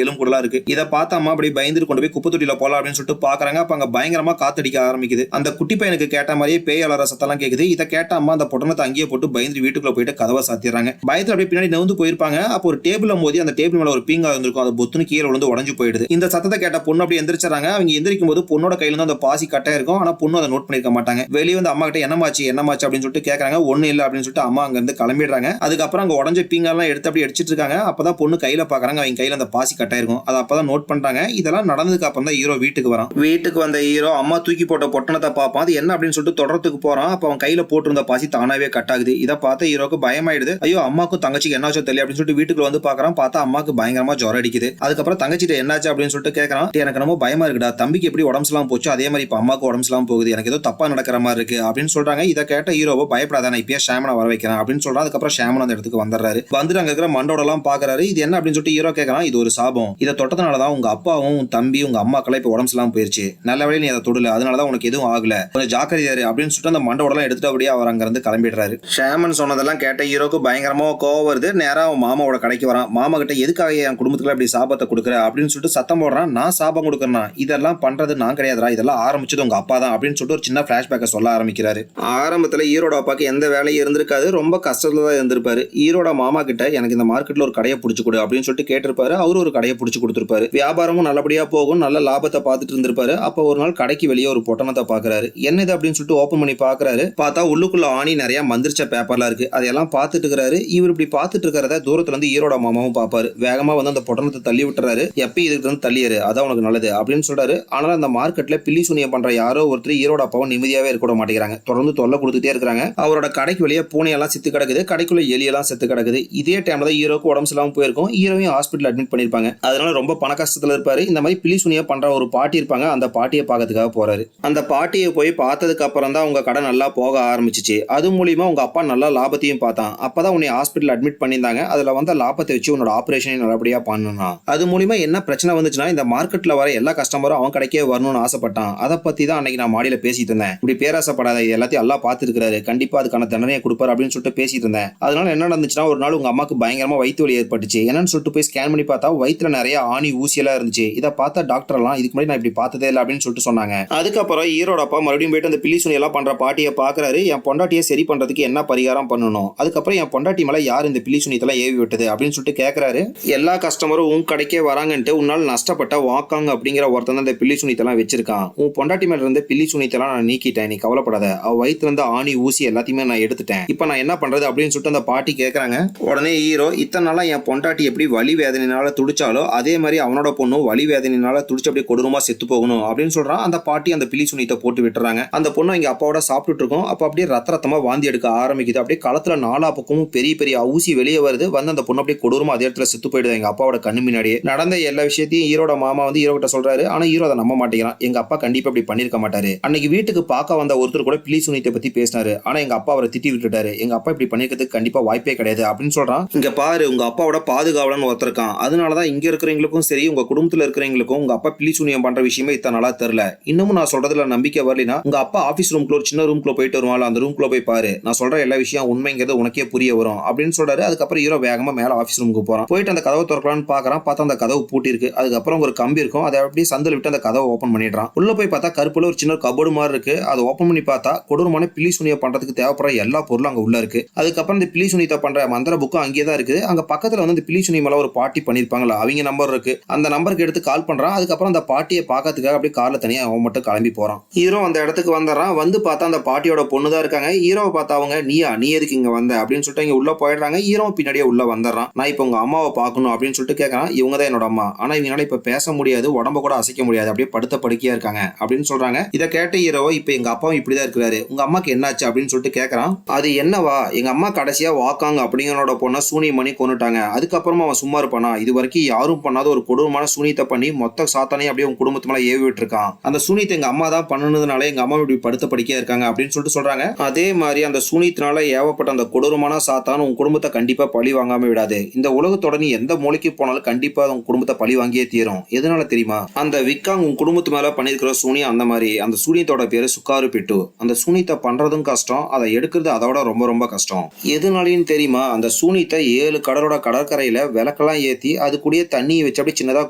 A: எலும்புலாம் இருக்கு. இதை பார்த்தா அம்மா அப்படியே பயந்துட்டு கொண்டு போய் குப்பை தொட்டியில போலாம் அப்படின்னு சொல்லிட்டு பாக்குறாங்க. அப்ப அங்க பயங்கரமா காத்தடிக்க ஆரம்பிக்குது. அந்த குட்டி பையனுக்கு கேட்ட மாதிரியே பேய் அலற சத்தம் கேக்குது. இதை கேட்ட அம்மா அந்த பொட்டணத்தை அங்கேயே போட்டு பயந்து வீட்டுக்குள்ள போயிட்டு கதவை சாத்திடுறாங்க. பயத்துல அப்படியே பின்னாடி நவுந்து போயிருப்பாங்க. அப்போ ஒரு டேபிள்ல மோதி அந்த டேபிள் மேல ஒரு பீங்கா இருந்திருக்கும். அது பொத்துன்னு கீழே விழுந்து உடஞ்சு போயிடுது. இந்த சத்தத்தை கேட்ட பொண்ணு அப்படியே எந்திரிச்சாங்க. அவங்க எந்திரிக்கும் போது பொண்ணோட கையில இருந்து அந்த பாசி கட்டா இருக்கும். ஆனா பொண்ணு அதை நோட் பண்ணிருக்க மாட்டாங்க. வெளியே வந்து அம்மா கிட்ட என்னமாச்சு அப்படின்னு சொல்லிட்டு கேட்கறாங்க. ஒண்ணு இல்ல அப்படின்னு சொல்லிட்டு அம்மா அங்க இருந்து கிளம்பிடுறாங்க. அதுக்கப்புறம் அங்க உடஞ்ச பீங்காலாம் எடுத்து அப்படி அடிச்சிட்டு இருக்காங்க. அப்பதான் பொண்ணு கையில பாக்குறாங்க. அவங்க கையில அந்த பாசி கட்டா இருக்கும். அதை அப்பதான் நோட் பண்றாங்க. இதெல்லாம் நடந்ததுக்கு அப்புறம் தான் ஹீரோ வீட்டுக்கு வரான். வீட்டுக்கு வந்த ஹீரோ அம்மா தூக்கி போட்ட பொட்டணத்தை பார்ப்பான். அது என்ன அப்படின்னு சொல்லிட்டு தொடரத்துக்கு போறான். அப்ப அவன் கையில போட்டிருந்த பாசி தானாவே கட் ஆகுது. இதை பார்த்து ஹீரோக்கு பயமாயிடுது. ஐயோ அம்மாக்கும் தங்கச்சிக்கு என்னாச்சோ தெரியல அப்படின்னு சொல்லிட்டு வீட்டுக்குள்ள வந்து பாக்குறான். பார்த்தா அம்மாக்கு பயங்கரமா ஜுரம் அடிக்குது. அதுக்கப்புறம் தங்கச்சிட்ட என்னாச்சு அப்படின்னு சொல்லிட்டு கேட்கறான். எனக்கு ரொம்ப பயமா இருக்குடா, தம்பிக்கு எப்படி உடம்புலாம் போச்சு அதே மாதிரி இப்ப அம்மாக்கு உடம்புலாம் போகுது, எனக்கு ஏதோ தப்பா நடக்கிற மாதிரி இருக்கு அப்படின்னு சொல்றாங்க. இதை கேட்ட ஹீரோவை பயப்படாத, நான் இப்பயே ஷாமனை வர வைக்கிறேன் அப்படின்னு சொல்றான். அதுக்கப்புறம் ஷாமன் அந்த இடத்துக்கு வந்துடுறாரு. வந்துட்டு அங்க இருக்கிற மண்டோட எல்லாம் பாக்குறாரு. இது என்ன அப்படின்னு சொல்லிட்டு ஹீரோ கேட்கறான். இது ஒரு சாபம், இதை தொட்டதுனாலதான் உங்க அப்பாவும் உன் தம்பி உங்க அம்மாக்கெல்லாம் இப்ப உடம்புலாம் போயிருச்சு, நல்ல வேலையை நீ அதை தொடல, அதனாலதான் உனக்கு எதுவும் ஆகல, கொஞ்சம் ஜாக்கிரதையாரு அப்படின்னு சொல்லிட்டு அந்த மண்டோட எல்லாம் எடுத்துட்டு அப்படியே அவர் அங்க இருந்து கிளம்பிடுறாரு. ஷாமன் சொன்னதெல்லாம் கேட்ட ஹீரோக்கு பயங்கரமா கோவம் வருது. நேரா அவன் மாமாவோட கடைக்கு வரான். மாமா கிட்ட எதுக்காக என் குடும்பத்துக்கு இப்படி சாபத்தை கொடுக்குற அப்படின்னு சொல்லிட்டு சத்தம் போடுறான். நான் சாபம் கொடுக்கறேன், இதெல்லாம் பண்றது நான் கிடையாதுரா, இதெல்லாம் ஆரம்பிச்சது உங்க அப்பா தான் அப்படின்னு சொல்லிட்டு ஒரு சின்ன பிளாஷ்பேக்கை சொல்ல ஆரம்பிக்கிறாரு. ஆரம்பத்துல ஈரோட அப்பாக்கு எந்த வேலையும் இருந்திருக்காது, ரொம்ப கஷ்டத்துல தான் இருந்திருப்பாரு. ஈரோட மாமா கிட்ட எனக்கு இந்த மார்க்கெட்ல ஒரு கடையை பிடிச்சு கொடு அப்படின்னு சொல்லிட்டு கேட்டிருப்பாரு. அவரு ஒரு கடையை பிடிச்சு கொடுத்திருப்பாரு. வியாபாரமும் நல்லபடியா போகும், நல்ல லாபத்தை பார்த்துட்டு இருந்திருப்பாரு. அப்ப ஒரு நாள் கடைக்கு வெளியே ஒரு பொட்டணத்தை பாக்குறாரு. என்னது அப்படின்னு சொல்லிட்டு ஓபன் பண்ணி பாக்குறாரு. பார்த்தா உள்ளுக்குள்ள ஆணி நிறைய மந்திரிச்ச பேப்பர்லாம் இருக்கு. அதையெல்லாம் பார்த்துட்டு இருக்கிறாரு. இவர் இப்படி பார்த்துட்டு இருக்கிறத தூரத்துல இருந்து ஈரோட மாமாவும் பாப்பாரு. வேகமா வந்து அந்த பொட்டணத்தை தள்ளி விட்டுறாரு. எப்ப இதுக்கு வந்து தள்ளியாரு, அதான் உனக்கு நல்லது அப்படின்னு சொல்றாரு. ஆனாலும் அந்த மார்க்கெட்ல பில்லி சூனியம் பண்ற யாரோ ஒருத்தர் ஈரோட அப்பாவும் நிம்மதி நிம்மதியாவே இருக்க மாட்டேங்கிறாங்க. தொடர்ந்து தொல்லை கொடுத்துட்டே இருக்காங்க. அவரோட கடைக்கு வெளியே பூனையெல்லாம் செத்து கிடக்குது, கடைக்குள்ள எலியெல்லாம் செத்து கிடக்குது. இதே டைம்ல தான் ஹீரோக்கு உடம்பு சரியில்லாம போயிருக்கும். ஹீரோவையும் ஹாஸ்பிட்டல் அட்மிட் பண்ணிருப்பாங்க. அதனால ரொம்ப பண கஷ்டத்துல இருப்பாரு. இந்த மாதிரி பிலி சுனியா பண்ற ஒரு பாட்டி இருப்பாங்க. அந்த பாட்டியை பார்க்கறதுக்காக போறாரு. அந்த பாட்டியை போய் பார்த்ததுக்கு அப்புறம் தான் உங்க கடை நல்லா போக ஆரம்பிச்சிச்சு. அது மூலியமா உங்க அப்பா நல்லா லாபத்தையும் பார்த்தான். அப்பதான் உன்னை ஹாஸ்பிட்டல் அட்மிட் பண்ணியிருந்தாங்க. அதுல வந்த லாபத்தை வச்சு உன்னோட ஆபரேஷனை நல்லபடியா பண்ணணும். அது மூலியமா என்ன பிரச்சனை வந்துச்சுன்னா, இந்த மார்க்கெட்ல வர எல்லா கஸ்டமரும் அவன் கடைக்கே வரணும்னு ஆசைப்பட்டான். அதை பத்தி தான் அன்னைக்கு நான் மாடியில பேசிட்டு இருந்தேன். இப்படி பேராசப்படாத, எல்லாத்தையும் எல்லாம் பார்த்துருக்காரு, கண்டிப்பா அதுக்கான தண்டனையை கொடுப்பாரு அப்படின்னு சொல்லிட்டு பேசிட்டு இருந்தேன். அதனால என்ன நடந்துச்சுன்னா, ஒரு நாள் உங்க அம்மாக்கு பயங்கரமா வயிற்று வலி ஏற்பட்டுச்சு. என்னன்னு சொல்லிட்டு போய் ஸ்கேன் பண்ணி பார்த்தா வயிற்றுல நிறைய ஆணி ஊசியெல்லாம் இருந்துச்சு. இதை பார்த்தா டாக்டர் எல்லாம் இதுக்கு முன்னாடி நான் இப்படி பார்த்ததே இல்லை அப்படின்னு சொல்லிட்டு சொன்னாங்க. அதுக்கப்புறம் ஹீரோட அப்பா மறுபடியும் போயிட்டு அந்த பில்லி சுனி எல்லாம் பண்ற பாட்டியை பாக்குறாரு. என் பொண்டாட்டியை சரி பண்றதுக்கு என்ன பரிகாரம் பண்ணணும், அதுக்கப்புறம் என் பொண்டாட்டி மேல யார் இந்த பில்லி சுனியத்தெல்லாம் ஏவி விட்டது அப்படின்னு சொல்லிட்டு கேட்கறாரு. எல்லா கஸ்டமரும் உன் கடைக்கே வராங்கன்ட்டு உன்னால் நஷ்டப்பட்ட வாக்காங்க அப்படிங்கிற ஒருத்தன் அந்த பில்லி சுனியத்தெல்லாம் வச்சிருக்கான். உன் பொண்டாட்டி மேல இருந்த பில்லி சுனியத்தெல்லாம் நான் நீக்கிட்டேன், நீ கவலைப்படாத. அவ வயிற்றுல இருந்து ஆணி ஊசி எல்லாத்தையுமே நான் எடுத்துட்டேன். இப்போ நான் என்ன பண்றது அப்படின்னு சொல்லிட்டு அந்த பாட்டி கேட்கறாங்க. உடனே ஹீரோ, இத்தனை நாளா என் பொண்டாட்டி எப்படி வலி வேதனையினால துடிச்சாலோ அதே மாதிரி அவனோட பொண்ணும் வலி வேதனையினால துடிச்சு அப்படியே கொடூரமா செத்து போகணும் அப்படின்னு சொல்றான். அந்த பாட்டி அந்த பில்லி சுனியத்தை போட்டு விட்டுறாங்க. அந்த பொண்ணு இங்க அப்பாவோட சாப்பிட்டுட்டு இருக்கும். அப்ப அப்படியே ரத்தமா வாந்தி எடுக்க ஆரம்பிக்குது. அப்படியே களத்துல நாலா பக்கமும் பெரிய பெரிய ஊசி வெளியே வருது. வந்து அந்த பொண்ணு அப்படியே கொடூரமா அதே இடத்துல செத்து போயிடுது. எங்க அப்பாவோட கண்ணு முன்னாடியே நடந்த எல்லா விஷயத்தையும் ஹீரோட மாமா வந்து ஹீரோ கிட்ட சொல்றாரு. ஆனா ஹீரோ அதை நம்ப மாட்டேங்கிறான். எங்க அப்பா கண்டிப்பா இப்படி பண்ணிருக்க மாட்டாரு. அன்னைக்கு வீட்டுக்கு பார்க்க வந்த ஒருத்தர் கூட பில்லி சுனியத்தை பத்தி பேசினாரு. ஆனா எங்க அப்பா அவரை திட்டி விட்டுட்டாரு. எங்க அப்பா இப்படி பண்ணிருக்கிறதுக்கு கண்டிப்பா வாய்ப்பே கிடையாது அப்படின்னு சொல்றான். இங்க பாரு, உங்க அப்பாவோட பாதுகாவலன் ஒருத்தர் இருக்கான். அதனாலதான் இங்க இருக்கிறவங்களுக்கும் சரி, உங்க குடும்பத்துல இருக்கிறவங்களுக்கும் உங்க அப்பா பில்லி சுனியம் பண்ற விஷயமே இத்தனை நாளா தெரியல. இன்னமும் நான் சொல்றதுல நம்பிக்கை வரலனா, உங்க அப்பா ஆபீஸ் ரூம்குள்ள ஒரு சின்ன ரூம்குள்ள போயிட்டு வருவாங்க, அந்த ரூம்குள்ள போய் பாரு. நான் சொல்ற எல்லா விஷயம் உண்மைங்கிறது உனக்கே புரிய வரும் அப்படின்னு சொல்றாரு. அதுக்கப்புறம் ஹீரோ வேகமா மேல ஆபீஸ் ரூமுக்கு போறான். போயிட்டு அந்த கதவை திறக்கலாம்னு பாக்குறான். பார்த்தா அந்த கதவு பூட்டி இருக்கு. அதுக்கப்புறம் ஒரு கம்பி இருக்கும். அதை அப்படியே சந்தில விட்டு அந்த கதவை ஓபன் பண்ணிடுறான். உள்ள போய் பார்த்தா கருப்புல ஒரு சின்ன கபோர்டு மாதிரி இருக்கு. அதை ஓபன் பண்ணி பார்த்தா கொடூரமான பில்லி சுனிய பண்றதுக்கு தேவைப்படுற எல்லா பொருளும் அங்க உள்ள இருக்கு. அதுக்கப்புறம் இந்த பில்லி சுனியத்தை பண்ற மந்திர புக்கும் அங்கேயே தான் இருக்குது. அங்க பக்கத்துல வந்து இந்த பில்லி சுனி மேல ஒரு பாட்டி பண்ணிருப்பாங்களா, அவங்க நம்பர் இருக்கு. அந்த நம்பருக்கு எடுத்து கால் பண்றான். அதுக்கப்புறம் அந்த பாட்டியை பார்க்கறதுக்காக அப்படியே கார்ல தனியா அவன் மட்டும் கிளம்பி போறான். ஹீரோ அந்த இடத்துக்கு வந்துடுறான். வந்து பார்த்தா அந்த பாட்டியோட பொண்ணு தான் இருக்காங்க. ஹீரோவை பார்த்தா அவங்க, நீ எதுக்கு இங்க வந்த அப்படின்னு சொல்லிட்டு இங்க உள்ள போயிடுறாங்க. ஹீரோ பின்னாடியே உள்ள வந்துடுறான். நான் இப்போ உங்க அம்மாவை பார்க்கணும் அப்படின்னு சொல்லிட்டு கேட்கறான். இவங்க தான் என்னோட அம்மா, ஆனா இவங்களால இப்ப பேச முடியாது, உடம்ப கூட அசைக்க முடியாது, அப்படியே படுத்த படுக்கையா இருக்காங்க அப்படின்னு சொல்றாங்க. இதை கேட்ட ஹீரோ, இப்ப எங்க அப்பாவும் இப்படிதான் இருக்கிறாரு, உங்க அம்மாக்கு என்னாச்சு அப்படின்னு சொல்லிட்டு கேட்கறான். அது என்னவா, எங்க அம்மா கடைசியா வாக்காங்க அப்படிங்கிறோட பொண்ணை சூனியம் பண்ணி கொண்டுட்டாங்க. அதுக்கப்புறமா அவன் சும்மா இருப்பானா, இது வரைக்கும் யாரும் பண்ணாத ஒரு கொடூரமான சூனியத்தை பண்ணி மொத்த சாத்தானையும் அப்படியே உங்க குடும்பத்து மேல ஏவி விட்டுருக்கான். அந்த சூனியத்தை எங்க அம்மா தான் பண்ணதுனால எங்க அம்மா இப்படி படுத்த படிக்கையா இருக்காங்க அப்படின்னு சொல்லிட்டு சொல்றாங்க. அதே மாதிரி அந்த சூனியத்தினால ஏவப்பட்ட அந்த கொடூரமான சாத்தான் உங்க குடும்பத்தை கண்டிப்பா பழி வாங்காம விடாது. இந்த உலகத்தோட நீ எந்த மூலைக்கு போனாலும் கண்டிப்பா உங்க குடும்பத்தை பழி வாங்கியே தீரும். எதனால தெரியுமா, அந்த விக்காங் உங்க குடும்பத்து மேல பண்ணிருக்கிற சூனியம் அந்த மாதிரி. அந்த சூனியத்தோட பேரு சுக்காரு பிட்டு. அந்த சூனியத்தை பண்றதும் கஷ்டம், அதை எடுக்கிறது அதோட ரொம்ப ரொம்ப கஷ்டம். எதுனாலையும் தெரியுமா, அந்த சூனியத்தை 7 கடலோட கடற்கரையில விளக்கெல்லாம் ஏத்தி அது கூடிய தண்ணியை வச்சு அப்படி சின்னதா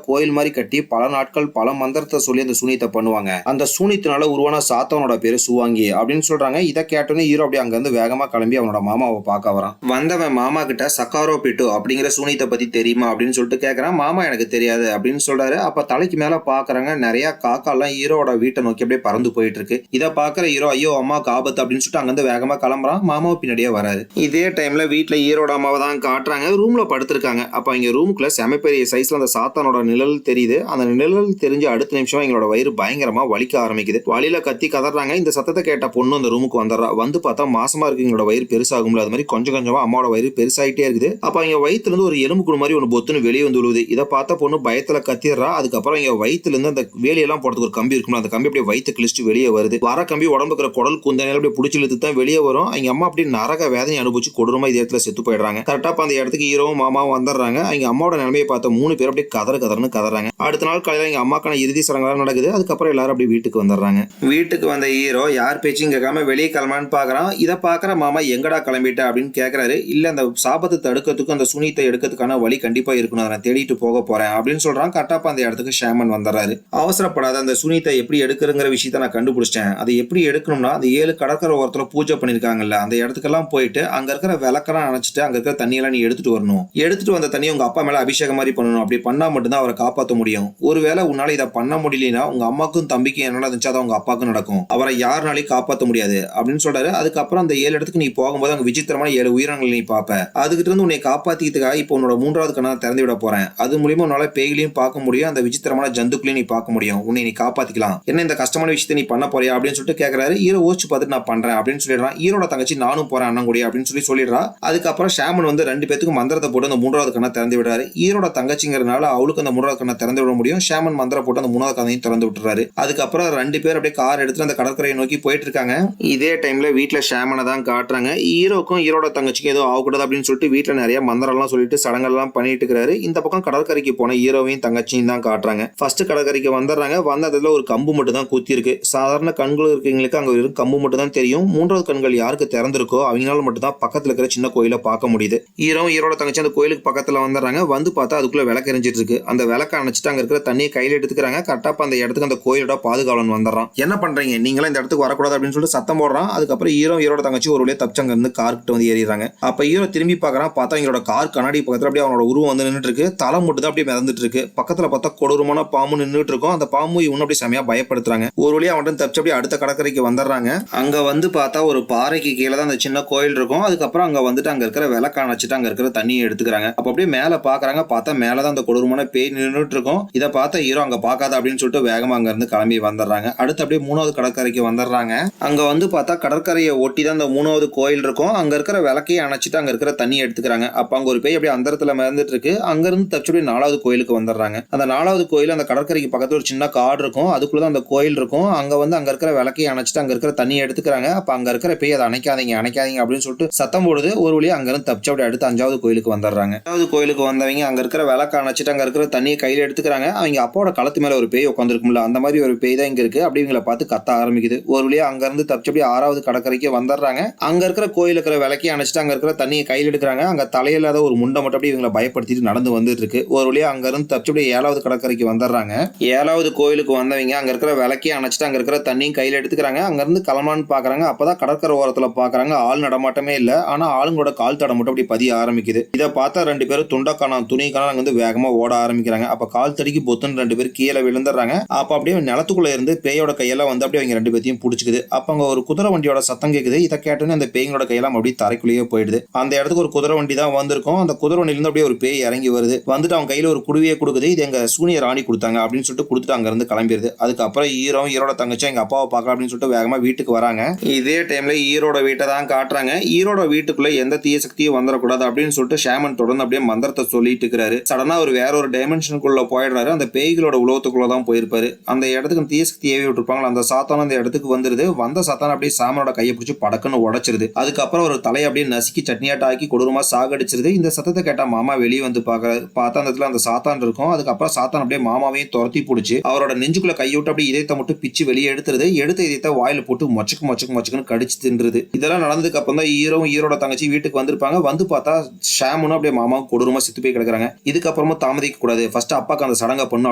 A: கோயில் மாதிரி கட்டி பல நாட்கள் பல மந்திரத்தை சொல்லி அந்த சூனியத்தை பண்ணுவாங்க. அந்த சூனியத்தினால உருவான சாத்தவனோட பேரு சுவாங்கி அப்படின்னு சொல்றாங்க. இதை கேட்டோன்னு ஹீரோ அப்படி அங்க இருந்து வேகமா கிளம்பி அவனோட மாமாவை பார்க்க வரான். வந்தவன் மாமா கிட்ட சக்காரோ பிட்டு அப்படிங்கிற சூனியத்தை பத்தி தெரியுமா அப்படின்னு சொல்லிட்டு கேட்கறான். மாமா எனக்கு தெரியாது அப்படின்னு சொல்றாரு. அப்ப தலைக்கு மேல பாக்குறாங்க, நிறைய காக்கா எல்லாம் ஹீரோட வீட்டை நோக்கி அப்படியே பறந்து போயிட்டு இருக்கு. இதை பாக்குற ஹீரோ, ஐயோ அம்மாவுக்கு ஆபத்து அப்படின்னு சொல்லிட்டு அங்கிருந்து வேகமா கிளம்புறான். மாமாவை பின்னாடியே வராரு. இதே டைம்ல வீட்டுல ஹீரோட அம்மாவை தான் காட்டுறாங்க. ரூம்ல படுத்திருக்காங்க. அப்ப இங்க ரூமுக்குள்ள செமப்பெரிய சைஸ்ல அந்த சாத்தானோட நிழல் தெரியுது. அந்த நிழல் தெரிஞ்ச அடுத்த நிமிஷம் எங்களோட வயிறு பயங்கரமா வலிக்க ஆரம்பிக்குது. வழியில கத்தி கதறாங்க. இந்த சத்தத்தை கேட்ட பொண்ணு அந்த ரூமுக்கு வந்துடுறா. வந்து பார்த்தா மாசமா இருக்கு, எங்களோட வயிறு பெருசாகும்ல, அது மாதிரி கொஞ்சம் கொஞ்சமா அம்மாவோட வயிறு பெருசாயிட்டே இருக்குது. அப்ப இங்க வயிற்றுல இருந்து ஒரு எலும்பு குழு மாதிரி ஒன்று பொத்துன்னு வெளியே வந்து விழுவுது. இதை பார்த்த பொண்ணு பயத்துல கத்திடுறா. அதுக்கப்புறம் இங்க வயிற்றுல இருந்து அந்த வேலையெல்லாம் போறதுக்கு ஒரு கம்பி இருக்கும்ல, அந்த கம்பி அப்படியே வயிற்று கிழிச்சு வெளியே வருது. வர கம்பி உடம்புக்கிற குடல் குந்தனையில அப்படியே பிடிச்சி இழுத்து தான் வெளியே வரும். எங்க அம்மா அப்படி நரக வேதனை அனுபவிச்சு கொடூரமா இந்த இடத்துல செத்து போயிடுறாங்க. கரெக்டா அந்த இடத்துக்கு ஹீரோவும் மாமாவும் வந்துடுறாங்க. எங்க அம்மாவோட நிலைமையை பார்த்த 3 பேர் அப்படியே கதறன்னு கதறாங்க. அடுத்த நாள் காலையில எங்க அம்மாக்கான இறுதி சடங்குலாம் நடக்குது. அதுக்கப்புறம் எல்லாரும் அப்படி வீட்டுக்கு வந்துடுறாங்க. வீட்டுக்கு வந்த ஹீரோ யார் பேச்சும் கேட்காம வெளியே கிளம்பான்னு பாக்குறான். இதை பாக்குற மாமா, எங்கடா கிளம்பிட்ட அப்படின்னு கேட்கறாரு. இல்ல, அந்த சாபத்தை தடுக்கிறதுக்கு அந்த சூனியத்தை எடுக்கிறதுக்கான வழி கண்டிப்பா இருக்கணும், அதை தேடிட்டு போக போறேன் அப்படின்னு சொல்றான். கரெக்டாப்பா அந்த இடத்துக்கு ஷேமன் வந்துடுறாரு. அவசரப்படாத, அந்த சூனியத்தை எப்படி எடுக்கிறங்கிற விஷயத்த நான் கண்டுபிடிச்சிட்டேன். அதை எப்படி எடுக்கணும்னா, அந்த 7 கடற்கரை ஓரத்துல பூஜை பண்ணிருக்காங்கல்ல, அந்த இடத்துக்கெல்லாம் போயிட்டு அங்க இருக்கிற விளக்கெல்லாம் அணைச்சிட்டு அங்க இருக்கிற தண்ணியெல்லாம் நீ எடுத்துட்டு வரணும். எடுத்துட்டு வந்த தண்ணியை உங்க அப்பா மேல அபிஷேகம் மாதிரி பண்ணணும். அப்படி பண்ணா மட்டும்தான் அவரை காப்பாற்ற முடியும். ஒருவேளை உன்னால இதை பண்ண முடியலனா உங்க அம்மாக்கும் தம்பிக்கும் என்ன நடந்துச்சு அதை உங்க அப்பாவுக்கும் நடக்கும். அவரை யாருனாலையும் காப்பாற்ற முடியாது அப்படின்னு சொல்றாரு. அதுக்கப்புறம் அந்த 7 இடத்துக்கு நீ போகும்போது அங்க விசித்திரமான 7 உயிரினங்களை நீ பார்ப்ப. அதுகிட்ட இருந்து உன்னை காப்பாத்திக்கிறதுக்காக இப்போ உன்னோட 3வது கண்ணை திறந்து விட போறேன். அது மூலியமா உன்னால பேய்களையும் பார்க்க முடியும், அந்த விசித்திரமான ஜந்துக்களையும் நீ பார்க்க முடியும். உன்னை நீ காப்பாத்திக்கலாம். என்ன இந்த கஷ்டமான விஷயத்தை நீ பண்ண போறியா அப்படின்னு அப்படின்னு சொல்லிட்டு கேட்கறாரு. ஹீரோ யோசிச்சு பார்த்துட்டு நான் பண்றேன் அப்படின்னு சொல்லிடுறான். ஹீரோட தங்கச்சி நானும் போறேன் அண்ணன் கூட அப்படின்னு சொல்லிடுறா. அதுக்கப்புறம் ஷாமன் வந்து 2 பேத்துக்கு மந்திரத்தை போட்டு அந்த 3வது கண்ணை திறந்து விடுறாரு. ஹீரோட தங்கச்சிங்கிறதுனால அவளுக்கு அந்த 3வது கண்ணை திறந்து விட முடியும். ஷாமன் மந்திரம் போட்டு அந்த 3வது கண்ணையும் திறந்து விட்டுறாரு. அதுக்கப்புறம் 2 பேர் அப்படியே கார் எடுத்துட்டு அந்த கடற்கரையை நோக்கி போயிட்டு இருக்காங்க. இதே டைம்ல வீட்டுல ஷாமனை தான் காட்டுறாங்க. ஹீரோக்கும் ஹீரோட தங்கச்சிக்கும் ஏதோ ஆகக்கூடாது அப்படின்னு சொல்லிட்டு வீட்டுல நிறைய மந்திரம் எல்லாம் சொல்லிட்டு சடங்கெல்லாம் பண்ணிட்டு இருக்காரு. இந்த பக்கம் கடற்கரைக்கு போன ஹீரோவையும் தங்கச்சியும் தான் காட்டுறாங்க. ஃபர்ஸ்ட் கடற்கரைக்கு வந்துடுறாங்க. வந்ததுல ஒரு கம்பு மட்டும் தான் குத்தி இருக்கு. சாதாரண கண்கள் இருக்கவங்களுக்கு அங்க ஒரு கம்பு மட்டும் தான் தெரியும். 3வது கண்கள் யாருக்கு திறந்திருக்கோ அவங்களால மட்டும் தான் பக்கத்துல இருக்கிற சின்ன கோயிலை பார்க்க முடியுது. ஹீரோட தங்கச்சி அந்த கோயிலுக்கு பக்கத்துல வந்துடுறாங்க. வந்து பார்த்தா அதுக்குள்ள விளக்கு எரிஞ்சிட்டு இருக்கு. அந்த விளக்க அணைச்சிட்டு அங்க இருக்கிற தண்ணியை கையில எடுத்துக்கிறாங்க. கரெக்டா அந்த இடத்துக்கு அந்த கோயிலோட பாதுகாவலன் வந்துடுறான். என்ன பண்றீங்க நீங்களும் இந்த இடத்துக்கு வரக்கூடாது அப்படின்னு சொல்லிட்டு சத்தம் போடுறான். அதுக்கப்புறம் ஹீரோட தங்கச்சி ஒரு வழியா தப்பிச்சங்க இருந்து கார் கிட்ட வந்து ஏறிடுறாங்க. அப்ப ஹீரோ திரும்பி பார்க்கறான். பார்த்தா எங்களோட கார் கண்ணாடி பக்கத்துல அப்படியே அவனோட உருவம் வந்து நின்றுட்டு இருக்கு. தலை மட்டும் தான் அப்படியே மிதந்துட்டு இருக்கு. பக்கத்துல பார்த்தா கொடூரமான பாம்பு நின்றுட்டு இருக்கும். அந்த பாம்பு இவனு அப்படியே செமையா பயப்படுத்துறாங்க. ஒரு வழியா அவன் தப்பிச்சு அப்படியே அடுத்த கடற்கரைக்கு வந்துடுறாங்க. அங்க வந்து பார்த்தா ஒரு பாறைக்கு கீழே தான் அந்த சின்ன கோயில் இருக்கும். அதுக்கப்புறம் அங்க வந்துட்டு அங்க இருக்கிற விளக்க அணைச்சிட்டு அங்க இருக்கிற தண்ணியை எடுத்துக்கிறாங்க. அப்ப அப்படியே மேல பாக்குறாங்க. பார்த்தா மேலதான் அந்த கொடூரமான பேய் நின்றுட்டு இருக்கும். இதை பார்த்த ஹீரோ அங்க பார்க்காத அப்படின்னு சொல்லிட்டு வேகமா அங்க இருந்து கிளம்பி வந்துடுறாங்க. அடுத்து அப்படியே 3வது கடற்கரைக்கு வந்துடுறாங்க. அங்க வந்து பார்த்தா கடற்கரையை ஒட்டி தான் அந்த 3வது கோயில் இருக்கும். அங்க இருக்கிற விளக்கையை அணைச்சிட்டு அங்க இருக்கிற தண்ணியை எடுத்துக்கிறாங்க. அப்ப அங்க ஒரு பேய் அப்படியே அந்தரத்துல மிதந்துட்டு இருக்கு. அங்க இருந்து தப்பிச்சு அப்படியே 4வது கோயிலுக்கு வந்துடுறாங்க. அந்த 4வது கோயில் அந்த கடற்கரைக்கு பக்கத்துல ஒரு சின்ன காடு இருக்கும். அதுக்குள்ளதான் அந்த கோயில் இருக்கும். அங்க வந்து அங்க இருக்கிற விளக்கையை அணைச்சிட்டு அங்க இருக்கிற தண்ணியை எடுத்துக்கிறாங்க. அப்ப அங்க இருக்கிற பேய் அதை அணைக்காதீங்க அப்படின்னு சொல்லிட்டு சத்தம் போடுது. ஒரு வழியா அங்க இருந்து தப்பிச்சு அப்படியே அடுத்து 5வது கோயிலுக்கு வந்துடுறாங்க. 5வது கோயிலுக்கு வந்தவங்க அங்க இருக்கிற விளக்க அணைச்சிட்டு அங்க இருக்கிற தண்ணியை கையில எடுத்துக்கிறாங்க. அவங்க அப்பாவோட களத்து மேல ஒரு பேய் உட்காந்துருக்கும்ல, அந்த மாதிரி ஒரு பேய் தான் இங்க இருக்கு. அப்படி இவங்களை பார்த்து கத்த ஆரம்பிக்குது. ஒரு வழியா அங்க இருந்து தப்பிச்சு அப்படியே 6வது கடற்கரைக்கு வந்துடுறாங்க. அங்க இருக்கிற கோயில் இருக்கிற விளக்கையை அணைச்சிட்டு அங்க இருக்கிற தண்ணியை கையில் எடுக்கிறாங்க. அங்க தலையில்லாத ஒரு முண்டை மட்டும் அப்படியே இவங்களை பயப்படுத்திட்டு நடந்து வந்துட்டு இருக்கு. ஒரு வழியா அங்க இருந்து தப்பிச்சு அப்படியே 7வது கடற்கரைக்கு வந்துடுறாங்க. 7வது கோயிலுக்கு வந்தவங்க அங்க இருக்கிற விளக்கையை அணைச்சிட்டு அங்க இருக்கிற தண்ணியும் கையில எடுத்துக்கிறாங்க. அங்க இருந்து கிளம்பலான்னு பாக்குறாங்க. அப்பதான் கடற்கரை ஓரத்துல பாக்குறாங்க ஆள் நடமாட்டமே இல்ல. ஆனா ஆளுங்களோட கால் தடம் மட்டும் அப்படி பதிய ஆரம்பிக்குது. இதை பார்த்தா 2 பேரும் துண்டக்கான துணிக்கான அங்க வந்து வேகமா ஓட ஆரம்பிக்கிறாங்க. அப்ப கால் தடிக்கு பொத்துன்னு 2 பேர் கீழே விழுந்துடுறாங்க. அப்ப அப்படியே நிலத்துக்குள்ள இருந்து பேயோட கையெல்லாம் வந்து அப்படியே அவங்க 2 பேத்தையும் பிடிச்சிக்குது. அப்ப அங்க ஒரு குதிரை வண்டியோட சத்தம் கேக்குது. இதை கேட்டோன்னு அந்த பேய்களோட கையெல்லாம் அப்படியே தரைக்குள்ளேயே போயிடுது. அந்த இடத்துக்கு ஒரு குதிரை வண்டி தான் வந்திருக்கும். அந்த குதிரை வண்டியில இருந்து அப்படியே ஒரு பேய் இறங்கி வருது. வந்துட்டு அவங்க கையில ஒரு குடுவையை கொடுக்குது. இது எங்க சூனிய ராணி கொடுத்தாங்க அப்படின்னு சொல்லிட்டு கொடுத்துட்டு அங்க இருந்து கிளம்பிடுது. அதுக்கப்புறம் ஹீரோட தங்கச்சி எங்க அப்பாவை பார்க்கலாம் அப்படின்னு சொல்லிட்டு வேகமா வீட்டுக்கு வராங்க. இதே டைம்ல ஹீரோட வீட்டை தான் காட்டுறாங்க. ஹீரோட வீட்டுக்குள்ள எந்த தீய சக்தியும் வந்துடக்கூடாது அப்படின்னு சொல்லிட்டு ஷாமன் தொடர்ந்து அப்படியே மந்திரத்தை சொல்லிட்டு இருக்கிறாரு. சடனா அவர் வேற ஒரு டைமென்ஷனுக்குள்ள போயிடுறாரு. அந்த பேய்களோட உலகத்துக்குள்ள தான் போயிருப்பாரு. அந்த இடத்துக்கு தீய சக்தி ஏவி விட்டுருப்பாங்க. அந்த சாத்தான் அந்த இடத்துக்கு வந்துருது. வந்த சாத்தான் அப்படியே ஷாமனோட கையை பிடிச்சி படக்குன்னு உடைச்சிருது. அதுக்கப்புறம் ஒரு தலையை அப்படியே நசுக்கி சட்னியாட்ட ஆக்கி கொடூரமா சாகடிச்சிருது. இந்த சத்தத்தை கேட்டா மாமா வெளியே வந்து பார்த்தா அந்த இடத்துல அந்த சாத்தான் இருக்கும். அதுக்கப்புறம் சாத்தான் அப்படியே மாமாவையும் துரத்தி பிடிச்சி அவரோட நெஞ்சுக்குள்ள கையோட்டு அப்படியே இதயத்தை மட்டும் பிச்சு வெளியே எடுத்துருது. எடுத்த இதயத்தை வாயில போட்டு மொச்சுக்குன்னு கடிச்சு தின்றுது. இதெல்லாம் நடந்ததுக்கு அப்புறம் தான் ஹீரோட தங்கச்சி வீட்டுக்கு வந்திருப்பாங்க. வந்து பார்த்தா ஷாமுன்னு அப்படியே மாமா கொடூரமா செத்து போய் கிடக்குறாங்க. இதுக்கப்புறமா தாமதிக்க கூடாது, ஃபர்ஸ்ட் அப்பாக்கு அந்த சடங்கை பண்ணும்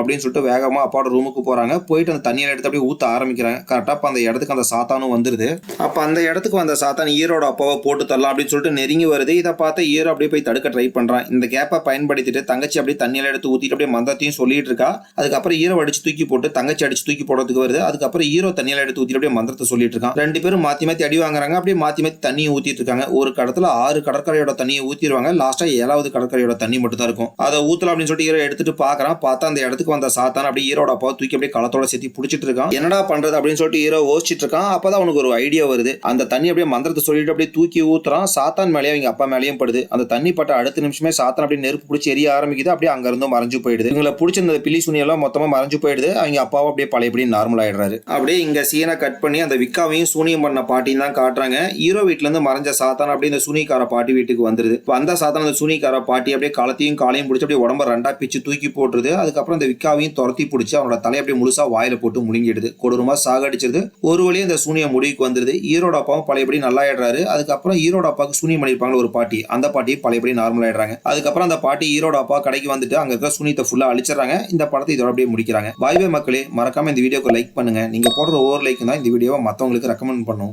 A: அப்படின்னு சொல்லிட்டு வேகமா அப்பாவோட ரூமுக்கு போறாங்க. போயிட்டு அந்த தண்ணியை எடுத்து அப்படியே ஊத்த ஆரம்பிக்கிறாங்க. கரெக்டா அந்த இடத்துக்கு அந்த சாத்தானும் வந்துருது. அப்ப அந்த இடத்துக்கு வந்த சாத்தான் ஹீரோட அப்பாவை போட்டு தரலாம் அப்படின்னு சொல்லிட்டு நெருங்கி வருது. இதை பார்த்து ஹீரோ அப்படியே போய் தடுக்க ட்ரை பண்றான். இந்த கேப்பை பயன்படுத்திட்டு தங்கச்சி அப்படியே தண்ணியில எடுத்து ஊத்திட்டு அப்படியே மந்தத்தையும் சொல்லிட்டு இருக்கா. அதுக்கப்புறம் ஹீரோ அடிச்சு தூக்கி போட்டு தங்கச்சி அடிச்சு தூக்கி போடுறதுக்கு வருது. அதுக்கப்புறம் ஹீரோ தண்ணியில எடுத்து ஊத்திட்டு அப்படியே மந்திரத்தை சொல்லிட்டு இருக்கான். 2 பேரும் மாத்தி மாத்தி அடி வாங்குறாங்க. அப்படியே மாத்தி மாத்தி தண்ணியை ஊத்திட்டு இருக்காங்க. ஒரு கடத்துல 6 கடற்கரையோட தண்ணியை ஊத்திடுவாங்க. லாஸ்டா 7வது கடற்கரையோட தண்ணி மட்டும் தான் இருக்கும். அதை ஊத்தலாம் அப்படின்னு சொல்லிட்டு ஹீரோ எடுத்துட்டு பாக்குறான். பார்த்தா அந்த இடத்துக்கு வந்த சாத்தான் அப்படியே ஹீரோட அப்பாவை தூக்கி அப்படியே களத்தோட சேர்த்து பிடிச்சிட்டு இருக்கான். என்னடா பண்றது அப்படின்னு சொல்லிட்டு ஹீரோ யோசிச்சுட்டு இருக்கான். அப்பதான் அவனுக்கு ஒரு ஐடியா வருது. அந்த தண்ணி அப்படியே மந்திரத்தை சொல்லிட்டு அப்படியே தூக்கி ஊத்துறான். சாத்தான் மேலேயே அவங்க அப்பா மேலேயும் படுது. அந்த தண்ணி பட்ட அடுத்த நிமிஷமே சாத்தான் அப்படியே நெருப்பு பிடிச்சி எரிய ஆரம்பிக்குது. அப்படியே அங்க இருந்தும் மறைஞ்சு போயிடுது. இவங்களை பிடிச்சிருந்த பில்லி சுனி எல்லாம் மொத்தமா மறைஞ்சு போயிடுது. அவங்க அப்பாவும் அப்படியே பழையபடி நார்மல் ஆயிடுறாரு. அப்படியே இங்க சீனை கட் பண்ணி அந்த விக்காவையும் சூனியம் பண்ண பாட்டியும் தான் காட்டுறாங்க. ஹீரோ வீட்டுல இருந்து மறைஞ்ச சாத்தான் அப்படியே இந்த சூனிக்கார பாட்டி வீட்டுக்கு வந்துருது. வந்த சாத்தான் அந்த சூனிக்கார பாட்டி அப்படியே காலத்தையும் காலையும் பிடிச்சி அப்படியே உடம்ப 2ஆ பிச்சு தூக்கி போட்டுருது. அதுக்கப்புறம் இந்த விக்காவையும் துரத்தி பிடிச்சி அவனோட தலையை அப்படியே முழுசா வாயில போட்டு முழுங்கிடுது. கொடூரமா சாகடிச்சிருது. ஒரு வழியா இந்த சூனிய முடிவுக்கு வந்துருது. ஹீரோட அப்பாவும் பழையபடி நல்லா ஆயிடுறாரு. அதுக்கப்புறம் ஹீரோட அப்பாவுக்கு சூனியம் பண்ணிருப்பாங்க ஒரு பாட்டி. அந்த பாட்டி பழையபடி நார்மல் ஆயிடுறாங்க. அதுக்கப்புறம் அந்த பாட்டி ஹீரோட அப்பா கடைக்கு வந்துட்டு அங்க இருக்க சூனியத்தை ஃபுல்லா அழிச்சிடறாங்க. இந்த படத்தை இதோட அப்படியே முடிக்கிறாங்க. பாய் மக்களே, மறக்காம இந்த வீடியோக்கு லைக் பண்ணுங்க. நீங்க போடுற ஒவ்வொரு லைக் தான் இந்த வீடியோவை மத்தவங்களுக்கு ரெக்கமெண்ட் பண்ணும்.